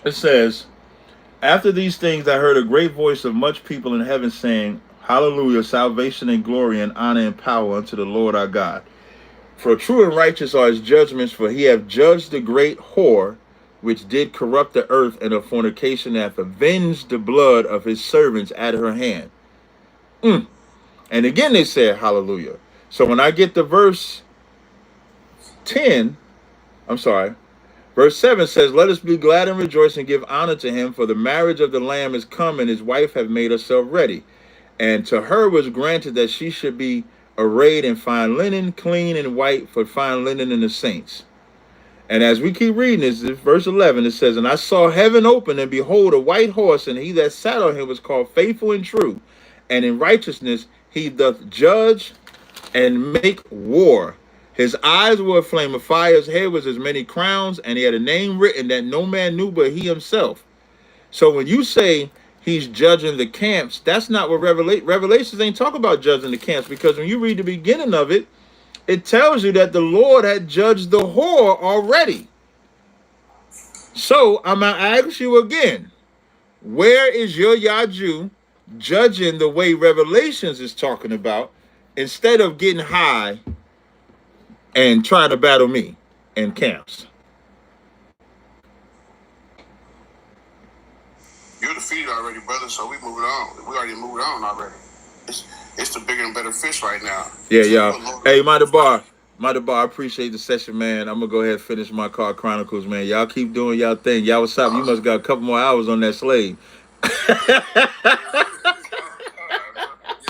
It says, after these things I heard a great voice of much people in heaven saying, Hallelujah, salvation and glory and honor and power unto the Lord our God. For true and righteous are his judgments, for he hath judged the great whore, which did corrupt the earth in her fornication, and hath avenged the blood of his servants at her hand. And again they said, Hallelujah. So when I get to verse 7 says, let us be glad and rejoice and give honor to him, for the marriage of the Lamb is come, and his wife hath made herself ready. And to her was granted that she should be arrayed in fine linen, clean and white, for fine linen in the saints. And as we keep reading this, verse 11, it says, and I saw heaven open, and behold, a white horse, and he that sat on him was called Faithful and True. And in righteousness he doth judge and make war. His eyes were a flame of fire, his head was as many crowns, and he had a name written that no man knew but he himself. So when you say he's judging the camps, that's not what Revelations ain't talk about judging the camps, because when you read the beginning of it, it tells you that the Lord had judged the whore already. So I'm going to ask you again, where is your Jew judging the way Revelations is talking about, instead of getting high and trying to battle me in camps? You're defeated already, brother, so we moving on. We already moved on already. it's the bigger and better fish right now. Yeah, So y'all. you alone- Hey, Madabar, I appreciate the session, man. I'm gonna go ahead and finish my car chronicles, man. Y'all keep doing y'all thing. Y'all, what's up? You must got a couple more hours on that slave. Yeah,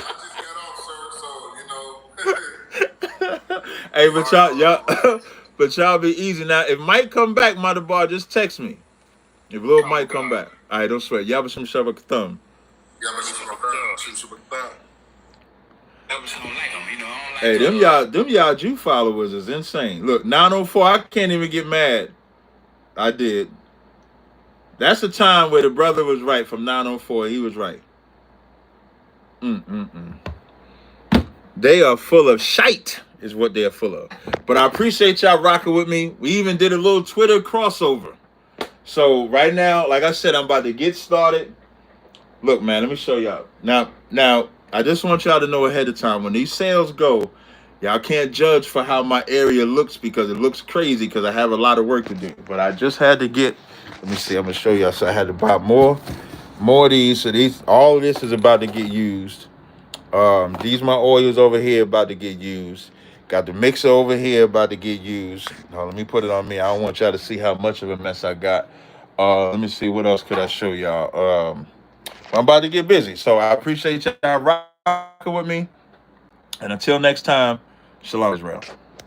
I just got off, sir. So Hey, but y'all be easy now. If Mike come back, Madabar, just text me. If little Mike come back, all right, don't sweat. Y'all be some shove a thumb. Yeah, but Hey, them y'all Jew followers is insane. Look, 904, I can't even get mad. I did. That's the time where the brother was right from 904. He was right. They are full of shite, is what they are full of. But I appreciate y'all rocking with me. We even did a little Twitter crossover. So right now, like I said, I'm about to get started. Look, man, let me show y'all. Now, I just want y'all to know ahead of time, when these sales go, y'all can't judge for how my area looks because it looks crazy because I have a lot of work to do. But I just had to get, let me see, I'm going to show y'all. So I had to buy more of these. So all of this is about to get used. These my oils over here about to get used. Got the mixer over here about to get used. Now, let me put it on me. I don't want y'all to see how much of a mess I got. Let me see, what else could I show y'all? I'm about to get busy. So I appreciate y'all rocking with me. And until next time, Shalom Israel.